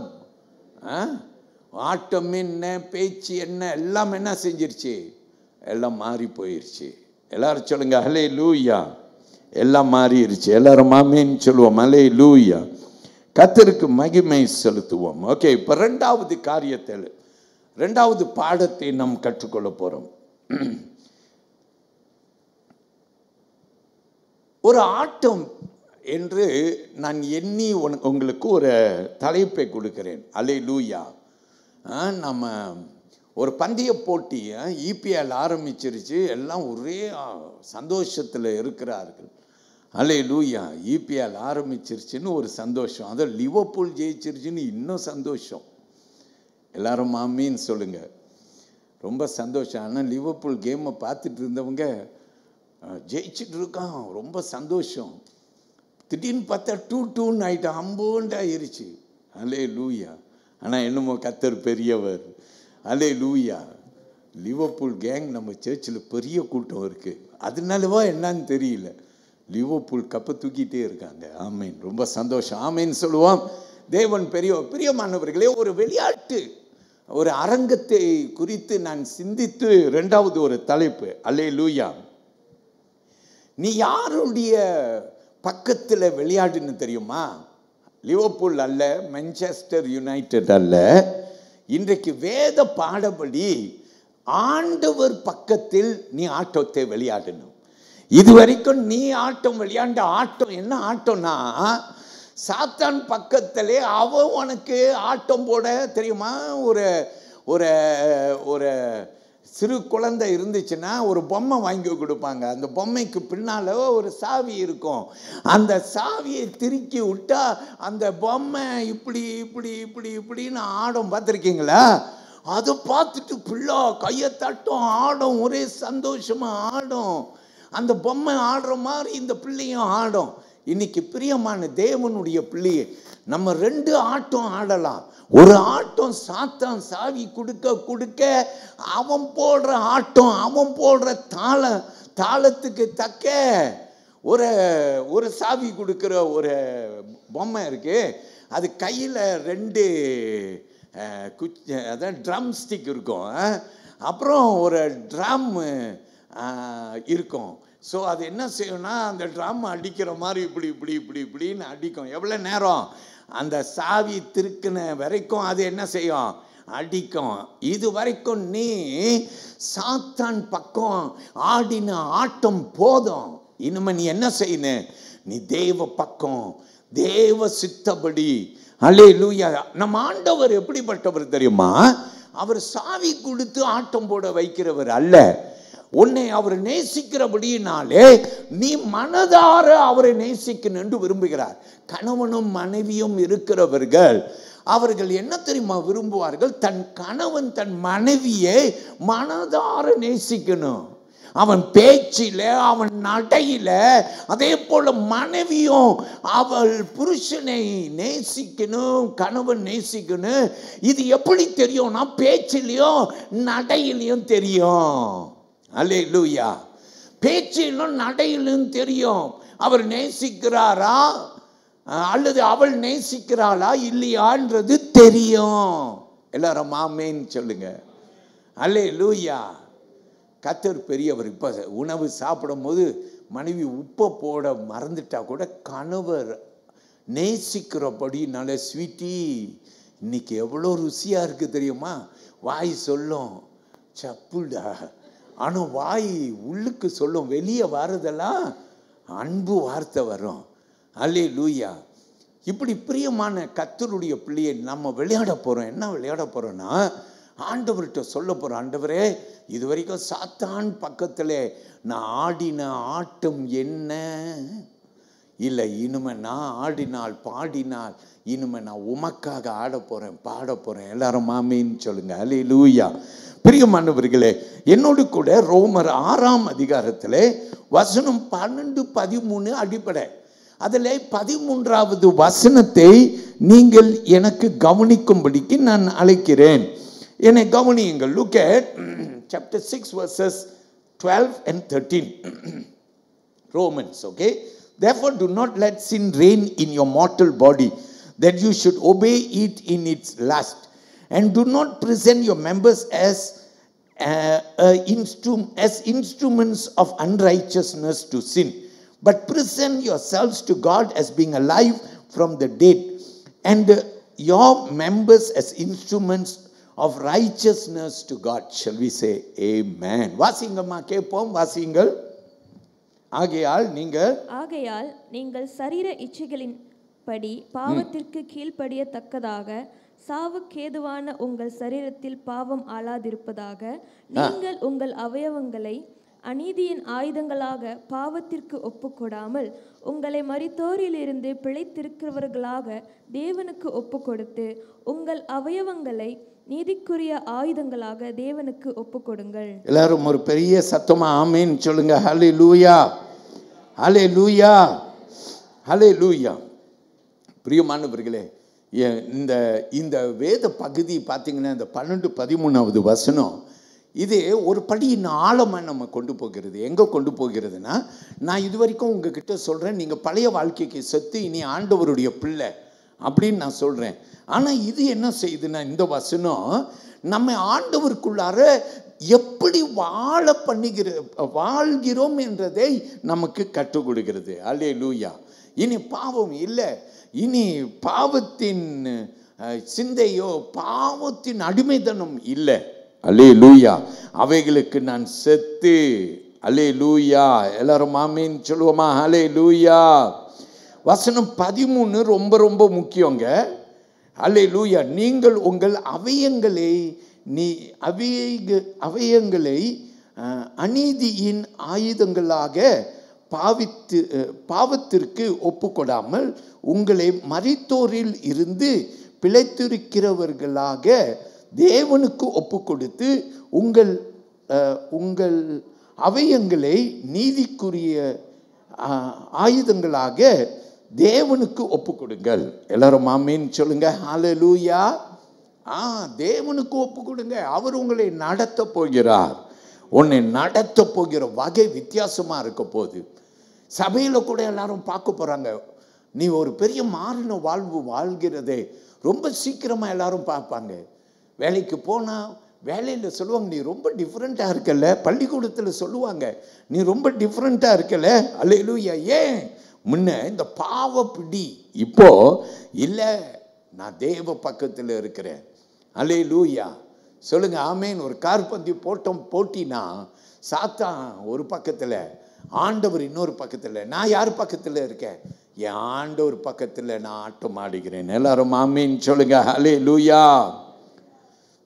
ஆட்டம் என்ன, பேச்சு என்ன, எல்லாம் என்ன செஞ்சிருச்சு? எல்லாம் மாறி போயிருச்சு. எல்லாரும் சொல்லுங்க ஹல்லேலூயா. எல்லாம் மாறிடுச்சு. எல்லாரும் ஆமென் சொல்லுவோம். ஹல்லேலூயா. கர்த்தருக்கு மகிமை செலுத்துவோம். ஓகே, இப்போ 2வது காரியத்தில் 2வது பாடத்தை நாம் கற்றுக்கொள்ள போறோம். ஒரு ஆட்டம் என்று நான் எண்ணி உங்களுக்கு ஒரு தலைப்பை கொடுக்கிறேன். அல்லேலூயா. நம்ம ஒரு பந்தய போட்டி EPL ஆரம்பிச்சிருச்சு. எல்லாம் ஒரே சந்தோஷத்தில் இருக்கிறார்கள். அல்லேலூயா. EPL ஆரம்பிச்சிருச்சுன்னு ஒரு சந்தோஷம், அது லிவர்பூல் ஜெயிச்சிருச்சுன்னு இன்னும் சந்தோஷம். எல்லாரும் ஆமீன் சொல்லுங்க. ரொம்ப சந்தோஷம். ஆனால் லிவர்பூல் கேமை பார்த்துட்டு இருந்தவங்க ஜெயிச்சுட்டு இருக்கான், ரொம்ப சந்தோஷம். திடீர்னு பார்த்தா 2-2 ஆயிட்டு அம்போண்டாயிருச்சு. அல்லேலூயா. ஆனால் என்னமோ கர்த்தர் பெரியவர். அல்லேலூயா. லிவர்பூல் கேங் நம்ம சர்ச்சில் பெரிய கூட்டம் இருக்குது. அதனாலவா என்னன்னு தெரியல, லிவர்பூல் கப்பை தூக்கிட்டே இருக்காங்க. ஆமீன். ரொம்ப சந்தோஷம். ஆமீன் சொல்லுவோம். தேவன் பிரியமானவர்களே, ஒரு விளையாட்டு ஒரு அரங்கத்தை குறித்து நான் சிந்தித்து இரண்டாவது ஒரு தலைப்பு. அல்லேலூயா. நீ யாருடைய பக்கத்தில் விளையாடுன்னு தெரியுமா? லிவர்பூல் அல்ல, மான்செஸ்டர் யுனைடெட் அல்ல. இன்றைக்கு வேத பாடபடி ஆண்டவர் பக்கத்தில் நீ ஆட்டத்தை விளையாடணும். இதுவரைக்கும் நீ ஆட்டம் விளையாண்ட ஆட்டம் என்ன ஆட்டம்னா, சாத்தான் பக்கத்திலே அவன் உனக்கு ஆட்டம் போட தெரியுமா? ஒரு ஒரு ஒரு சிறு குழந்தை இருந்துச்சுன்னா ஒரு பொம்மை வாங்கி கொடுப்பாங்க. அந்த பொம்மைக்கு பின்னால் ஒரு சாவி இருக்கும். அந்த சாவியை திருக்கி விட்டா அந்த பொம்மை இப்படி இப்படி இப்படி இப்படின்னு ஆடும். பார்த்துருக்கீங்களா? அதை பார்த்துட்டு பிள்ளை கையை தட்டும், ஆடும், ஒரே சந்தோஷமாக ஆடும். அந்த பொம்மை ஆடுற மாதிரி இந்த பிள்ளையும் ஆடும். இன்னைக்கு பிரியமான தேவனுடைய பிள்ளையை நம்ம 2 ஆட்டம் ஆடலாம். ஒரு ஆட்டம் சாத்தான் சாவி கொடுக்க கொடுக்க அவன் போடுற ஆட்டம், அவன் போடுற தாளத்துக்கு தக்க ஒரு சாவி கொடுக்குற ஒரு பொம்மை இருக்கு. அது கையில் 2 அதான் ட்ரம் ஸ்டிக் இருக்கும், அப்புறம் ஒரு ட்ரம் இருக்கும். ஸோ அது என்ன செய்யும்னா, அந்த ட்ரம் அடிக்கிற மாதிரி இப்படி இப்படி இப்படி இப்படின்னு அடிக்கும். எவ்வளோ நேரம்? அந்த சாவி திருக்கின வரைக்கும் அது என்ன செய்யும்? அடிக்கும். இது வரைக்கும் நீ சாத்தான் பக்கம் ஆடின ஆட்டம் போதும். இனிமே நீ என்ன செய்யணும்? நீ தேவ பக்கம், தேவ சித்தப்படி. அல்லேலூயா. நம்ம ஆண்டவர் எப்படிப்பட்டவர் தெரியுமா? அவர் சாவி கொடுத்து ஆட்டம் போட வைக்கிறவர் அல்ல. உன்னை அவர் நேசிக்கிறபடியினாலே நீ மனதார அவரை நேசிக்கணும் என்று விரும்புகிறார். கணவனும் மனைவியும் இருக்கிறவர்கள் அவர்கள் என்ன தெரியுமா விரும்புவார்கள்? தன் கணவன் தன் மனைவியை மனதார நேசிக்கணும். அவன் பேச்சில, அவன் நடையில. அதே போல மனைவியும் அவள் புருஷனை நேசிக்கணும், கணவன் நேசிக்கணும். இது எப்படி தெரியும்னா, பேச்சிலையும் நடையிலையும் தெரியும். அல்லேலூயா. பேச்சிலும் நடையிலும் தெரியும். அவர் நேசிக்கிறாரா அல்லது அவள் நேசிக்கிறாளா இல்லையான்றது தெரியும். எல்லாரும் ஆமென் சொல்லுங்க. அல்லேலூயா. கர்த்தர் பெரியவர். இப்போ உணவு சாப்பிடும் போது மனைவி உப்பை போட மறந்துட்டா கூட கணவர் நேசிக்கிறபடி நல்ல ஸ்வீட்டி இன்னைக்கு எவ்வளோ ருசியாக இருக்குது தெரியுமா? வாய் சொல்லும் சப்புடா, ஆனால் வாய் உள்ளுக்கு சொல்லும், வெளியே வர்றதெல்லாம் அன்பு வார்த்தை வரும். அல்லேலூயா. இப்படி பிரியமான கர்த்தருடைய பிள்ளையை நம்ம விளையாட போகிறோம். என்ன விளையாட போகிறோன்னா, ஆண்டவர்கிட்ட சொல்ல போகிறோம், ஆண்டவரே இது வரைக்கும் சாத்தான் பக்கத்தில் நான் ஆடின ஆட்டம் என்ன இல்லை, இனிமே நான் ஆடினால் பாடினால் இனிமே நான் உமக்காக ஆட போகிறேன், பாட போகிறேன். எல்லாரும் ஆமீன் சொல்லுங்க. அல்லேலூயா. பிரியமானவர்களே, என்னோடு கூட ரோமர் 6ஆம் அதிகாரத்தில் வசனம் 12-13 அடிப்படை. அதில் 13வது வசனத்தை நீங்கள் எனக்கு கவனிக்கும்படிக்கு நான் அழைக்கிறேன். என்னை கவனியுங்கள். Look at chapter 6 verses 12 and 13. Romans, okay? Therefore do not let sin reign in your mortal body, that you should obey it in its lust. And do not present your members as instruments of unrighteousness to sin, but present yourselves to God as being alive from the dead, and your members as instruments of righteousness to God. Shall we say amen? வாசிங்கம்மா, கேட்போம், வாசிங்கள். ஆகையால் நீங்கள் சரீர இச்சைகளின் படி பாவத்திற்கு கீழ்ப்படியத்தக்கதாக சாவுக்கேதுவான உங்கள் சரீரத்தில் பாவம் ஆளாதிருப்பதாக நீங்கள் உங்கள் அவயவங்களை அநீதியின் ஆயுதங்களாக பாவத்திற்கு ஒப்புக்கொடாமல் உங்களை மரித்தோரிலிருந்து பிழைத்திருக்கிறவர்களாக தேவனுக்கு ஒப்புக்கொடுத்து உங்கள் அவயவங்களை நீதிக்குரிய ஆயுதங்களாக தேவனுக்கு ஒப்புக்கொடுங்கள். எல்லாரும் ஒரு பெரிய சத்தமா ஆமேன் சொல்லுங்க. ஹல்லேலூயா, ஹல்லேலூயா, ஹல்லேலூயா. பிரியமானவர்களே, இந்த இந்த வேத பகுதி பார்த்தீங்கன்னா இந்த 12-13வது வசனம் இது ஒரு படி இன்னும் ஆழமாக நம்ம கொண்டு போகிறது. எங்கே கொண்டு போகிறதுனா, நான் இது வரைக்கும் உங்ககிட்ட சொல்கிறேன், நீங்கள் பழைய வாழ்க்கைக்கு செத்து இனி ஆண்டவருடைய பிள்ளை அப்படின்னு நான் சொல்கிறேன். ஆனால் இது என்ன செய்யுதுன்னா, இந்த வசனம் நம்ம ஆண்டவருக்குள்ளார எப்படி வாழ்கிறோம் என்றதை நமக்கு கற்றுக் கொடுக்கிறது. அல்லேலூயா. இனி பாவம் இல்லை, இனி பாவத்தின் சிந்தையோ பாவத்தின் அடிமைத்தனம் இல்லை. அல்லேலூயா. அவைகளுக்கு நான் செத்து. அல்லேலூயா. எல்லாரும் ஆமீன் சொல்லுவோமா? அல்லேலூயா. வசனம் 13 ரொம்ப ரொம்ப முக்கியங்க. அல்லேலூயா. நீங்கள் உங்கள் அவயங்களை அநீதியின் ஆயுதங்களாக பாவத்திற்கு ஒப்புக்கொடாமல் உங்களை மரித்தோரில் இருந்து பிழைத்திருக்கிறவர்களாக தேவனுக்கு ஒப்பு கொடுத்து உங்கள் அவயங்களை நீதிக்குரிய ஆயுதங்களாக தேவனுக்கு ஒப்பு கொடுங்கள். எல்லாரும் ஆமீன் சொல்லுங்க. ஹல்லேலூயா. தேவனுக்கு ஒப்பு கொடுங்க. அவர் உங்களை நடத்த போகிறார். உன்னை நடத்த போகிற வகை வித்தியாசமாக இருக்க போகுது. சபையில் கூட எல்லாரும் பார்க்க போகிறாங்க. நீ ஒரு பெரிய மாறின வாழ்வு வாழ்கிறதே ரொம்ப சீக்கிரமாக எல்லாரும் பார்ப்பாங்க. வேலைக்கு போனால் வேலையில் சொல்லுவாங்க, நீ ரொம்ப டிஃப்ரெண்ட்டாக இருக்கல. பள்ளிக்கூடத்தில் சொல்லுவாங்க, நீ ரொம்ப டிஃப்ரெண்ட்டாக இருக்கல. அல்லேலூயா. ஏன்? முன்ன இந்த பாவ பிடி, இப்போ இல்லை, நான் தேவ பக்கத்தில் இருக்கிறேன். அல்லேலூயா. சொல்லுங்க ஆமேன். ஒரு கார்பந்தி போட்டினா சாத்தான் ஒரு பக்கத்தில், ஆண்டவர் இன்னொரு பக்கத்தில். நான் யார் பக்கத்தில் இருக்கேன்? என் ஆண்டவர் பக்கத்தில் நான் ஆட்டம் ஆடுகிறேன். எல்லாரும் ஆமீன் சொல்லுங்க. அல்லேலூயா.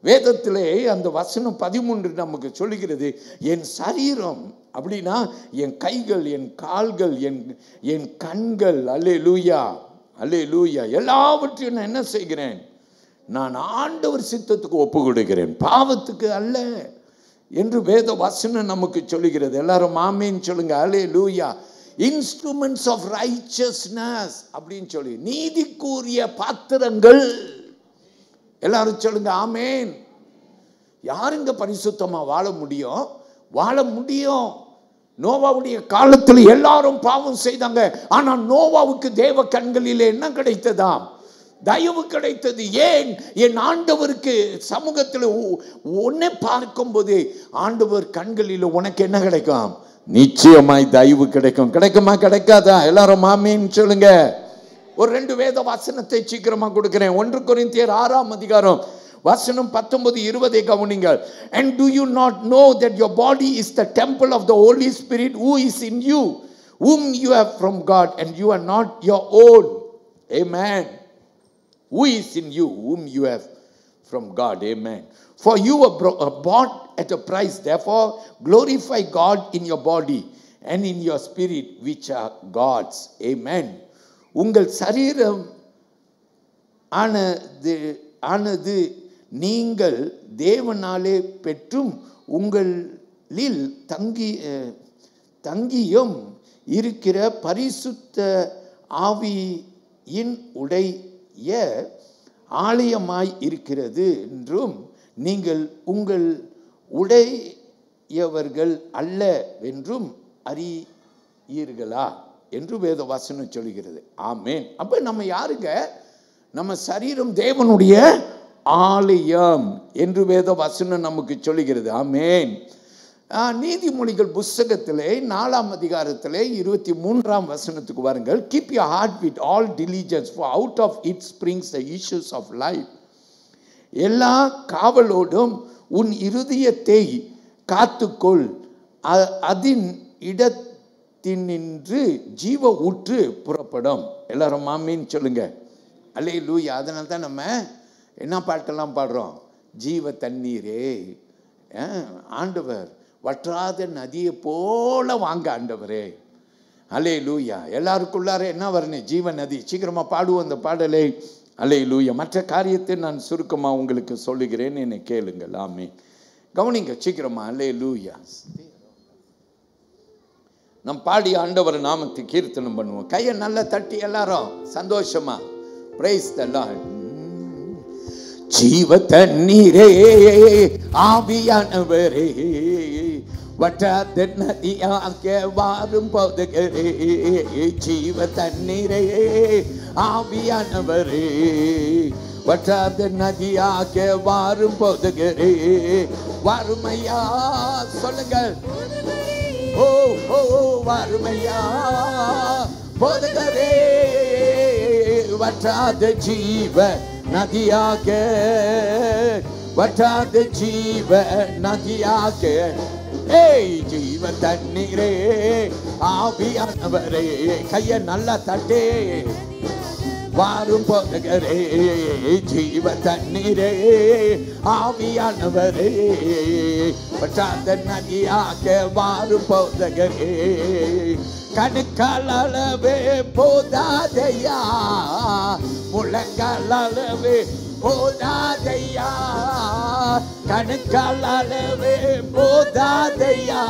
வேதத்திலே அந்த வசனம் 13 நமக்கு சொல்லுகிறது, என் சரீரம் அப்படின்னா என் கைகள், என் கால்கள், என் கண்கள், அல்லேலூயா, அல்லேலூயா, எல்லாவற்றையும் நான் என்ன செய்கிறேன்? நான் ஆண்டவர் சித்தத்துக்கு ஒப்பு கொடுக்கிறேன், பாவத்துக்கு அல்ல என்று வேத வசனம் நமக்கு சொல்லுகிறது. எல்லாரும் ஆமீன் சொல்லுங்க. அல்லேலூயா. இன்ஸ்ட்ருமெண்ட்ஸ் ஆஃப் ரைச்சஸ்னஸ் அப்படின்னு சொல்லி, நீதிக்குரிய பாத்திரங்கள். எல்லாரும் சொல்லுங்க ஆமேன். யாருங்க பரிசுத்தமாக வாழ முடியும்? வாழ முடியும். நோவாவுடைய காலத்தில் எல்லாரும் பாவம் செய்தாங்க. ஆனால் நோவாவுக்கு தேவ கண்களிலே என்ன கிடைத்ததாம்? தயவு கிடைத்தது. ஏன்? என் ஆண்டவருக்கு சமூகத்தில் உன்னை பார்க்கும்போது ஆண்டவர் கண்களில் உனக்கு என்ன கிடைக்கும்? நிச்சயமாய் தயவு கிடைக்கும். கிடைக்குமா? கிடைக்காதா? எல்லாரும் ஆமீன் சொல்லுங்க. ஒரு 2 வேத வசனத்தை சீக்கிரமா கொடுக்கிறேன். 1 கொரிந்தியர் 6ஆம் அதிகாரம் வசனம் 19-20 கவனிங்கள். And do you not know that your body is the temple of the Holy Spirit who is in you, whom you have from God, and you are not your own? Amen. Who is in you, whom you have from God? Amen. For you were bought at a price. Therefore glorify God in your body and in your spirit, which are God's. Amen. உங்கள் சரீரம் ஆனது நீங்கள் தேவனாலே பெற்றும் உங்களில் தங்கியும் இருக்கிற பரிசுத்த ஆவியின் உடைய ஆலயமாய் இருக்கிறது என்றும் நீங்கள் உங்கள் உடையவர்கள் அல்ல என்றும் அறியீர்களா என்று வேத வசனம் சொல்கிறது. ஆமேன். அப்ப நம்ம யாருங்க? நம்ம சரீரம் தேவனுடைய ஆலயம் என்று வேத வசனம் நமக்கு சொல்லுகிறது. ஆமேன். நீதிமொழிகள் புஸ்தகத்திலே 4ஆம் அதிகாரத்திலே 23ஆம் வசனத்துக்கு வாருங்கள். Keep your heart with all diligence, for out of it springs the issues of life. எல்லா காவலோடும் உன் இருதயத்தை காத்துக்கொள், அதின் இடத்தினின்று ஜீவ ஊற்று புறப்படும். எல்லாரும் ஆமீன் சொல்லுங்க. அல்லேலூயா. அதனால தான் நம்ம என்ன பாட்டெல்லாம் பாடுறோம்? ஜீவ தண்ணீரே, ஆண்டவர் வற்றாத நதியை போல வாங்க ஆண்டவரே. அல்லேலூயா. எல்லாருக்குள்ளார என்ன வரணும்? ஜீவ நதி. சீக்கிரமா பாடுவோம் அந்த பாடலை. அல்லேலூயா. மற்ற காரியத்தை நான் சுருக்கமாக உங்களுக்கு சொல்லுகிறேன், என்னை கேளுங்கள். ஆமென். கவனிங்க சீக்கிரமா. அல்லேலூயா. நம் பாடி ஆண்டவர் நாமத்தை கீர்த்தனம் பண்ணுவோம். கையை நல்லா தட்டி எல்லாரும் சந்தோஷமா பிரைஸ் தி லார்ட். ஜீவ தண்ணீரே ஆவியானவரே, வற்றாத நதியாக வாரும் போதுகிறே. ஜீவ தண்ணீரே ஆவியானவரே, வற்றாத நதியாக வாரும் போதுகிறே. வறுமையா சொல்லுங்கள். ஓ ஓ வறுமையா போதுகிறே. வற்றாத ஜீவ நதியாக, வற்றாத ஜீவ நதியாக. ஏய் ஜீவ தண்ணீரே ஆவியானவரே, கைய நல்லா தட்டே வாரும் போதுகிறே. ஜீவ தண்ணீரே ஆவியானவரே, வற்றாத நதியாக வாரும் போதுகிறே. கணுக்கால் அளவே போதாதையா, முழங்கால் அளவே போதாதையா, கணுக்கால் அளவே போதாதையா,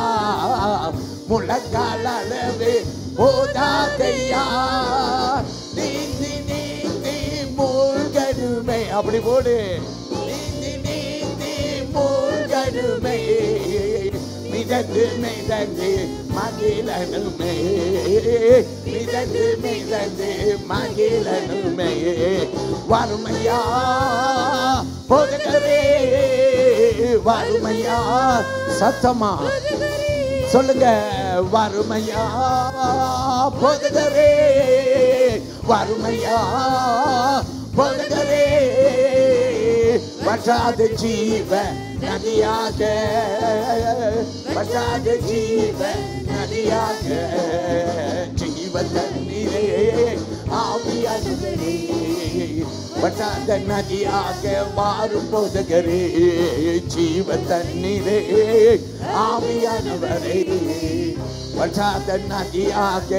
முழங்கால் அளவே போதாதையா. நீந்தி நீந்தி மூழ்கணுமே, அப்படி போடு. நீந்தி நீந்தி மூழ்கணுமே, மிதந்து மிதந்து மகிழனுமே, மிதந்து மிதந்து மகிழனுமே. வறுமையா போதுகிறே, வறுமையா சத்தமா சொல்லுங்க. வறுமையா போதுகிறே, வறுமையா போதுகிறே. வற்றாத ஜீவ நதியாக, வற்றாத ஜீவ நதியாக. ஜீவ தண்ணீரே ஆவியானவரே, வற்றாத நதியாக வாரும் போதுகிறே. ஜீவ தண்ணீரே ஆவியானவரே, வற்றாத நதியாக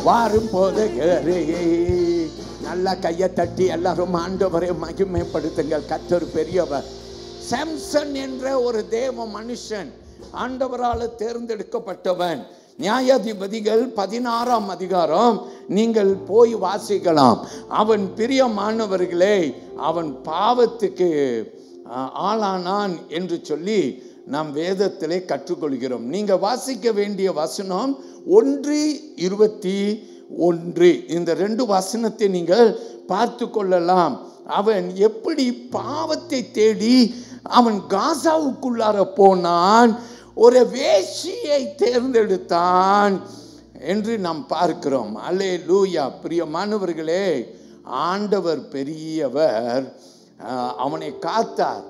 வாரும் போதுகிறே. நல்லா கையை தட்டி எல்லாரும் ஆண்டவரை மகிமைப்படுத்துங்கள். கர்த்தர் பெரியவர். சாம்சன் என்ற ஒரு தேவ மனுஷன், ஆண்டவரால் தேர்ந்தெடுக்கப்பட்டவன். நியாயாதிபதிகள் 16ஆம் அதிகாரம் நீங்கள் போய் வாசிக்கலாம். அவன் பிரியமானவர்களே, அவன் பாவத்துக்கு ஆளானான் என்று சொல்லி நாம் வேதத்திலே கற்றுக்கொள்கிறோம். நீங்க வாசிக்க வேண்டிய வசனம் 1:21. இந்த 2 வசனத்தை நீங்கள் பார்த்து கொள்ளலாம். அவன் எப்படி பாவத்தை தேடி அவன் காசாவுக்குள்ளார போனான், ஒரு வேசியை தேர்ந்தெடுத்தான் என்று நாம் பார்க்கிறோம். அல்லேலூயா. பிரியமானவர்களே, ஆண்டவர் பெரியவர். அவனை காத்தார்.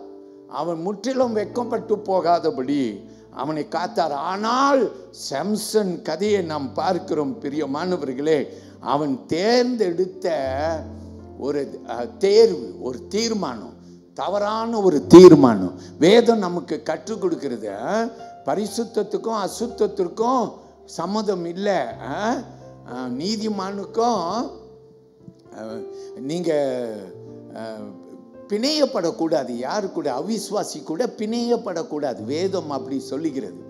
அவன் முற்றிலும் வெட்கப்பட்டு போகாதபடி அவனை காத்தார். ஆனால் சாம்சன் கதையை நாம் பார்க்கிறோம். பிரியமானவர்களே, அவன் தேர்ந்தெடுத்த ஒரு தேர்வு, ஒரு தீர்மானம், தவறான ஒரு தீர்மானம். வேதம் நமக்கு கற்றுக் கொடுக்கிறது, பரிசுத்தத்துக்கும் அசுத்தத்திற்கும் சம்மதம் இல்லை. நீதிமானுக்கும் நீங்கள் பிணையப்படக்கூடாது. யாரு கூட? அவிஸ்வாசி கூட பிணையப்படக்கூடாது. வேதம் அப்படி சொல்லுகிறது.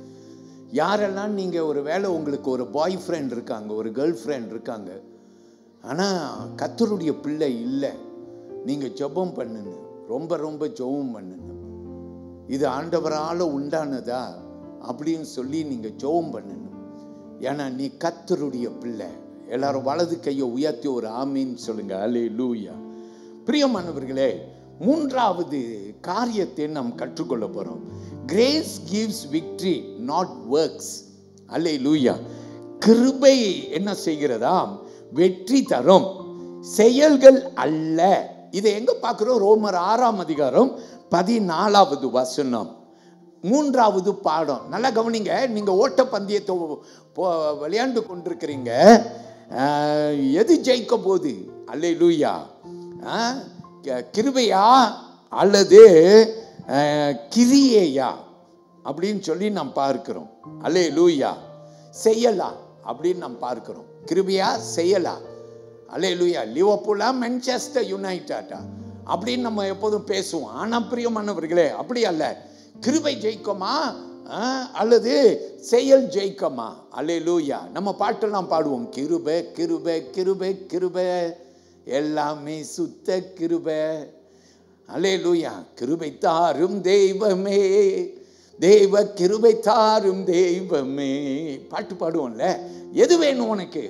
யாரெல்லாம் நீங்கள் ஒரு வேளை உங்களுக்கு ஒரு பாய் ஃப்ரெண்ட் இருக்காங்க, ஒரு கேர்ள் ஃப்ரெண்ட் இருக்காங்க, ஆனால் கர்த்தருடைய பிள்ளை இல்லை, நீங்கள் ஜெபம் பண்ணுங்க, ரொம்ப ரொம்ப ஜெபம் பண்ணுங்க. இது ஆண்டவரால் உண்டானதா அப்படின்னு சொல்லி நீங்கள் ஜெபம் பண்ணணும். ஏன்னா நீ கர்த்தருடைய பிள்ளை. எல்லாரும் வலது கையை உயர்த்தி ஒரு ஆமீன்னு சொல்லுங்க. அல்லேலூயா. பிரியமானவர்களே, 3வது காரியத்தை நாம் கற்றுக்கொள்ள போறோம். Grace gives victory, not works. அல்லேலூயா. கிருபை என்ன செய்கிறதா? வெற்றி தரும், செயல்கள் அல்ல. இதை எங்க பார்க்கிறோம்? ரோமர் 6ஆம் அதிகாரம் 14வது வசனம். 3வது பாடம். நல்லா கவனிங்க. நீங்க ஓட்ட பந்தயத்தை விளையாண்டு கொண்டிருக்கிறீங்க. எது ஜெயிக்க போகுது? அல்லேலூயா. கிருபையா அல்லது கிரியையா? அப்படின்னு சொல்லி நாம் பார்க்கிறோம். அல்லேலூயா. செய்யலாம் அப்படின்னு நாம் பார்க்கிறோம். கிருபையா செய்யலாம். அல்லேலூயா. லிவர்பூலா மான்செஸ்டர் யுனைடெடா அப்படின்னு நம்ம எப்போதும் பேசுவோம். ஆனால் பிரியமானவர்களே அப்படி அல்ல. கிருபை ஜெயிக்குமா அல்லது செயல் ஜெயிக்குமா? அல்லேலூயா. நம்ம பாட்டெல்லாம் பாடுவோம். கிருபை கிருபை கிருபை கிருபை எல்லாமே சுத்த கிருபை. அல்லேலூயா. கிருபை தாரும் தெய்வமே, தெய்வ கிருபை தாரும் தெய்வமே பாட்டு பாடுவோம்ல. எது வேணும் உனக்கு?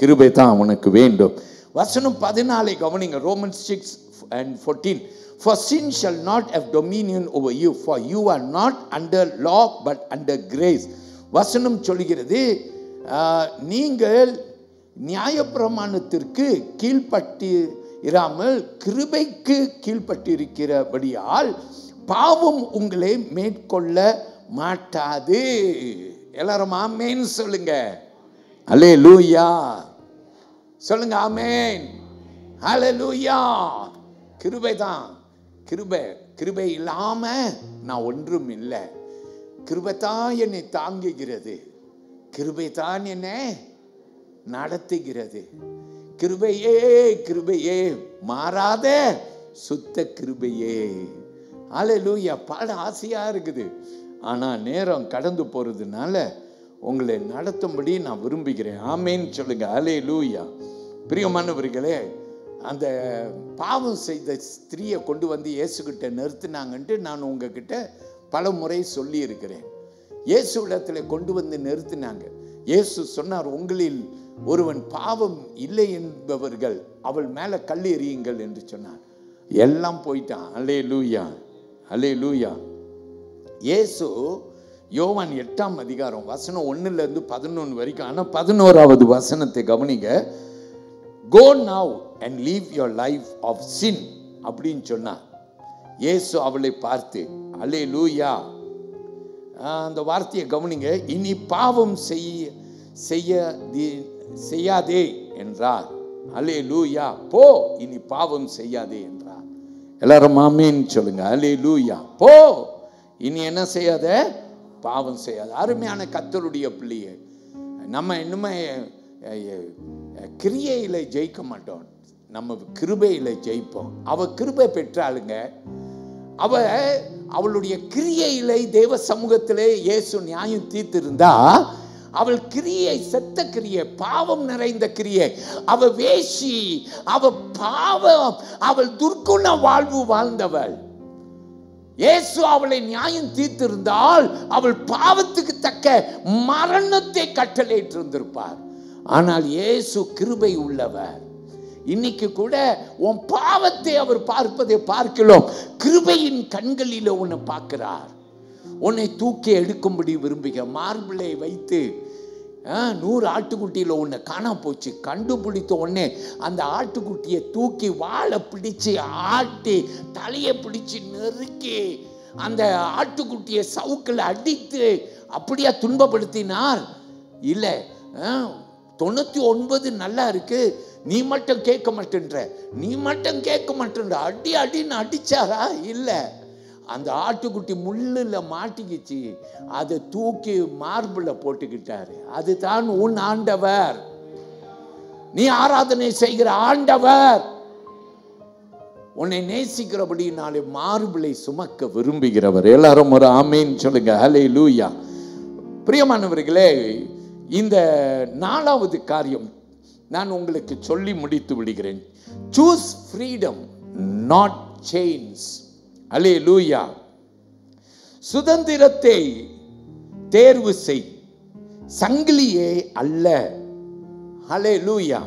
கிருபை தான் உனக்கு வேண்டும். வசனம் 14 கவனிங்க. Romans 6:14. For sin shall not have dominion over you, for you are not under law but under grace. வசனம் சொல்கிறது, நீங்கள் நியாயப்பிரமாணத்திற்கு கீழ்ப்பட்டு இராமல் கிருபைக்கு கீழ்ப்பட்டிருக்கிறபடியால் பாவம் உங்களை மேற்கொள்ள மாட்டாது. எல்லாரும் ஆமேன் சொல்லுங்க. அல்லேலூயா சொல்லுங்க. ஆமேன். அல்லேலூயா. கிருபை தான். கிருபை. கிருபை இல்லாம நான் ஒன்றும் இல்லை. கிருபை தான் என்னை தாங்குகிறது. கிருபை தான் என்னை நடத்துகிறது. கிருபையே கிருபையே மாறாத சுத்த கிருபையே. அல்லேலூயா. பாட ஆசையா இருக்குது. ஆனா நேரம் கடந்து போறதுனால உங்களை நடத்தும்படி நான் விரும்புகிறேன். ஆமேன்னு சொல்லுங்க. அல்லேலூயா. பிரியமானவர்களே, அந்த பாவம் செய்த ஸ்திரீயை கொண்டு வந்து இயேசுகிட்ட நிறுத்தினாங்கன்ட்டு நான் உங்ககிட்ட பல முறை சொல்லி இருக்கிறேன். இயேசு இடத்துல கொண்டு வந்து நிறுத்தினாங்க. இயேசு சொன்னார், உங்களில் ஒருவன் பாவம் இல்லை என்பவர்கள் அவள் மேல கல் எறியுங்கள் என்று சொன்னார். எல்லாம் போயிட்டான். அல்லேலூயா. அல்லேலூயா. இயேசு யோவான் 8ஆம் அதிகாரம் வசனம் 1-11 வரைக்கும். ஆனால் 11வது வசனத்தை கவனிங்க. Go now and leave your life of sin அப்படின்னு சொன்னார். இயேசு அவளை பார்த்து, அல்லேலூயா, அந்த வார்த்தையை கவனிங்க. இனி பாவம் செய்யாதே என்றார். அல்லேலூயா. போ, இனி பாவம் செய்யாதே என்றார். எல்லாரும் ஆமேன்னு சொல்லுங்க. அல்லேலூயா. போ, இனி என்ன செய்யாத? பாவம் செய்யாத. அருமையான கர்த்தருடைய பிள்ளையே, நம்ம இன்னுமே கிரியையில ஜெயிக்க மாட்டோம், நம்ம கிருபையில ஜெயிப்போம். அவ கிருபை பெற்றாளுங்க. அவளுடைய கிரியையிலே தேவ சமூகத்திலே இயேசு நியாயம் தீர்த்திருந்தா, அவள் கிரியை செத்த கிரியை, பாவம் நிறைந்த கிரியை, அவ வேசி, அவ பாவம், அவள் துர்க்குண வாழ்வு வாழ்ந்தவள். இயேசு அவளை நியாயம் தீர்த்திருந்தால் அவள் பாவத்துக்கு தக்க மரணத்தை கட்டளையிட்டிருந்திருப்பார். ஆனால் இயேசு கிருபை உள்ளவர். இன்னைக்கு கூட உன் பாவத்தை அவர் பார்ப்பதை பார்க்கலாம், கிருபையின் கண்களில் உன்னை பார்க்கிறார். உன்னை தூக்கி எடுக்கும்படி விரும்புகிற மார்பிளை வைத்து 100 ஆட்டுக்குட்டியில் உன்னை காணா போச்சு. கண்டுபிடித்த உடனே அந்த ஆட்டுக்குட்டியை தூக்கி வாழை பிடிச்சு ஆட்டி தலையை பிடிச்சு நெருக்கி அந்த ஆட்டுக்குட்டியை சவுக்கில் அடித்து அப்படியா துன்பப்படுத்தினார்? இல்லை, 99 நல்லா இருக்கு, நீ மட்டும் கேட்க மாட்டேன்ற, நீ மட்டும் கேட்க மாட்டேன்ற, அடி அடின்னு அடிச்சாரா? இல்லை, அந்த ஆட்டுக்குட்டி முள்ளில் மாட்டிக்கிச்சு, அதை தூக்கி மார்பிள போட்டுக்கிட்டாரு. அதுதான் உன் ஆண்டவர், நீ ஆராதனை செய்கிற ஆண்டவர். உன்னை நேசிக்கிறபடினாலே மார்பிளை சுமக்க விரும்புகிறவர். எல்லாரும் ஒரு ஆமேன் சொல்லுங்க. ஹல்லேலூயா. பிரியமானவர்களே, இந்த 4வது காரியம் நான் உங்களுக்கு சொல்லி முடித்து விடுகிறேன். Choose freedom, not chains. அல்லேலூயா. சுதந்திரத்தை தேர்வு செய், சங்கிலியே அல்ல. அல்லேலூயா.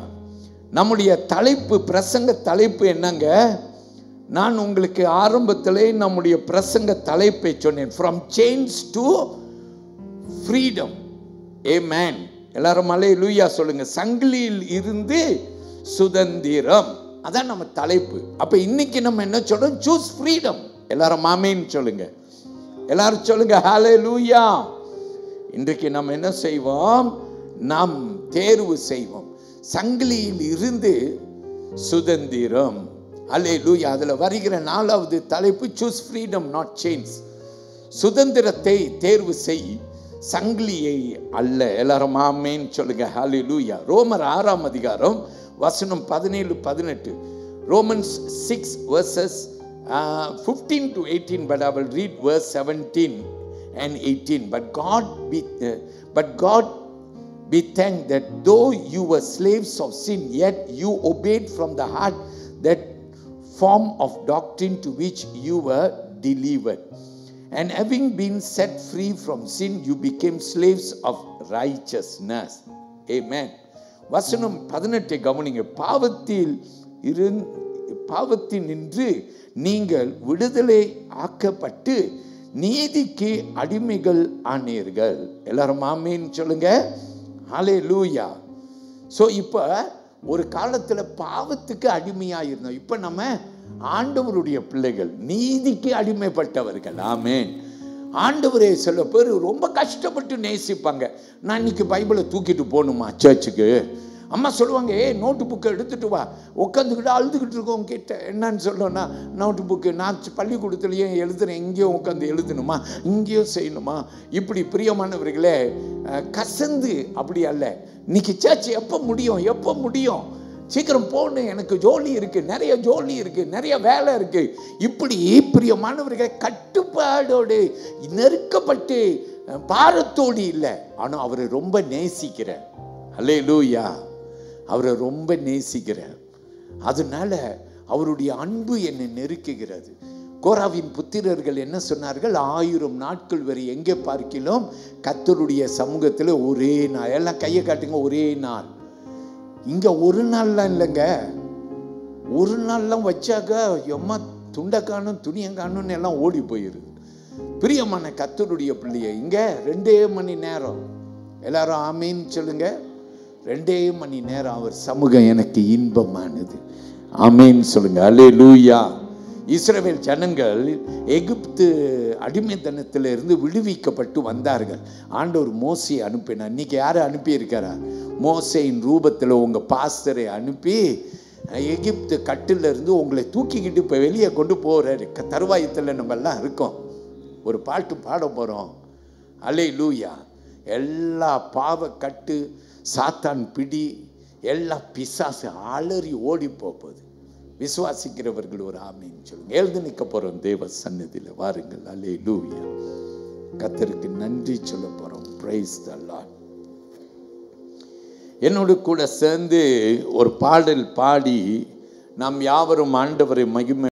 நம்முடைய தலைப்பு, பிரசங்க தலைப்பு என்னங்க? நான் உங்களுக்கு ஆரம்பத்திலே நம்முடைய பிரசங்க தலைப்பை சொன்னேன், ஃப்ரம் செயின்ஸ் டு ஃப்ரீடம். ஆமென். எல்லாரும் அல்லேலூயா சொல்லுங்க. சங்கிலியில் இருந்து சுதந்திரம், அதான் நம்ம தலைப்பு. அப்ப இன்னைக்கு நம்ம என்ன சொல்றோம்? Choose freedom. எல்லாரும் ஆமென் சொல்லுங்க. எல்லாரும் சொல்லுங்க ஹல்லேலூயா. இன்றைக்கு நம்ம என்ன செய்வோம்? நாம் தேர்வு செய்வோம், சங்கிலியில் இருந்து சுதந்திரம். அல்லேலூயா. அதுல வருகிற 4வது தலைப்பு சூஸ் ஃப்ரீடம் நாட் செயின்ஸ். சுதந்திரத்தை தேர்வு செய், சங்கிலியை அல்ல. எல்லாரும் ஆமென் சொல்லுங்க. ஹல்லேலூயா. ரோமர் 6ஆம் அதிகாரம் வசனம் 17-18. Romans 6 verses 15 to 18, but I will read verse 17 and 18. But God be thanked that though you were slaves of sin, yet you obeyed from the heart that form of doctrine to which you were delivered. And having been set free from sin, you became slaves of righteousness. Amen. வசனம் 18 கவனிங்க. பாவத்தினின்று நீங்கள் விடுதலை ஆக்கப்பட்டு நீதிக்கு அடிமைகள் ஆனீர்கள். எல்லாரும் ஆமென் சொல்லுங்க. ஹல்லேலூயா. So இப்போ ஒரு காலத்தில் பாவத்துக்கு அடிமையாக இருந்தோம். இப்போ நம்ம ஆண்டவருடைய பிள்ளைகள், நீதிக்கு அடிமைப்பட்டவர்கள். ஆமென். ஆண்டவரே சில பேர் ரொம்ப கஷ்டப்பட்டு நேசிப்பாங்க. நான் இன்னைக்கு பைபிளை தூக்கிட்டு போகணுமா சர்ச்சுக்கு? அம்மா சொல்லுவாங்க, நோட்டு புக்கை எடுத்துகிட்டு வா. உட்காந்துக்கிட்டு அழுதுகிட்டு இருக்கோம். கிட்ட என்னன்னு சொல்லணும்னா, நோட்டு புக்கு நான் பள்ளிக்கூடத்துலேயே எழுதுறேன், இங்கேயும் உட்காந்து எழுதணுமா, இங்கேயும் செய்யணுமா? இப்படி பிரியமானவர்களே, கசந்து அப்படி அல்ல. இன்னைக்கு சர்ச் எப்போ முடியும், சீக்கிரம் போகணும், எனக்கு ஜோலி இருக்குது, நிறைய ஜோலி இருக்குது, நிறைய வேலை இருக்குது. இப்படி பிரியமானவர்கள் கட்டுப்பாடோடு நெருக்கப்பட்டு பாரத்தோடு இல்லை. ஆனால் அவரை ரொம்ப நேசிக்கிறேன். ஹல்லேலூயா. அவரை ரொம்ப நேசிக்கிறேன். அதனால அவருடைய அன்பு என்னை நெருக்குகிறது. கோராவின் புத்திரர்கள் என்ன சொன்னார்கள்? 1000 நாட்கள் வரை எங்கே பார்க்கிறோம்? கர்த்தருடைய சமூகத்தில் ஒரே நாள். எல்லாம் கையை காட்டுங்க. ஒரே நாள். இங்க ஒரு நாள்லாம் இல்லைங்க. ஒரு நாள்லாம் வச்சாக்க எம்மா துண்டை காணும், துணியை காணும்னு எல்லாம் ஓடி போயிரு. பிரியமான கர்த்தருடைய பிள்ளைய இங்க 2 மணி நேரம். எல்லாரும் ஆமீன் சொல்லுங்க. 2 மணி நேரம் அவர் சமூகம் எனக்கு இன்பமானது. ஆமீன் சொல்லுங்க. அல்லேலூயா. இஸ்ரவேல் ஜனங்கள் எகிப்து அடிமைத்தனத்திலிருந்து விடுவிக்கப்பட்டு வந்தார்கள். ஆண்டவர் மோசையை அனுப்பினார். இன்னைக்கு யாரை அனுப்பியிருக்காரா? மோசையின் ரூபத்தில் உங்கள் பாஸ்டரை அனுப்பி எகிப்து கட்டிலிருந்து உங்களை தூக்கிக்கிட்டு இப்போ வெளியே கொண்டு போகிறாரு. தருவாயத்தில் நம்ம எல்லாம் இருக்கோம். ஒரு பாட்டு பாட போகிறோம். அல்லேலூயா. எல்லா பாவ கட்டு, சாத்தான் பிடி, எல்லா பிசாசு அலறி ஓடி போகுது. விசுவாசிக்கிறவர்கள் ஒரு ஆமீன் சொல்லுங்க. எழுந்து நிற்க போகிறோம் தேவ சன்னதியில். வாருங்கள். அல்லேலூயா. கர்த்தருக்கு நன்றி சொல்ல போகிறோம். Praise the Lord. என்னோடு கூட சேர்ந்து ஒரு பாடல் பாடி நாம் யாவரும் ஆண்டவரை மகிமை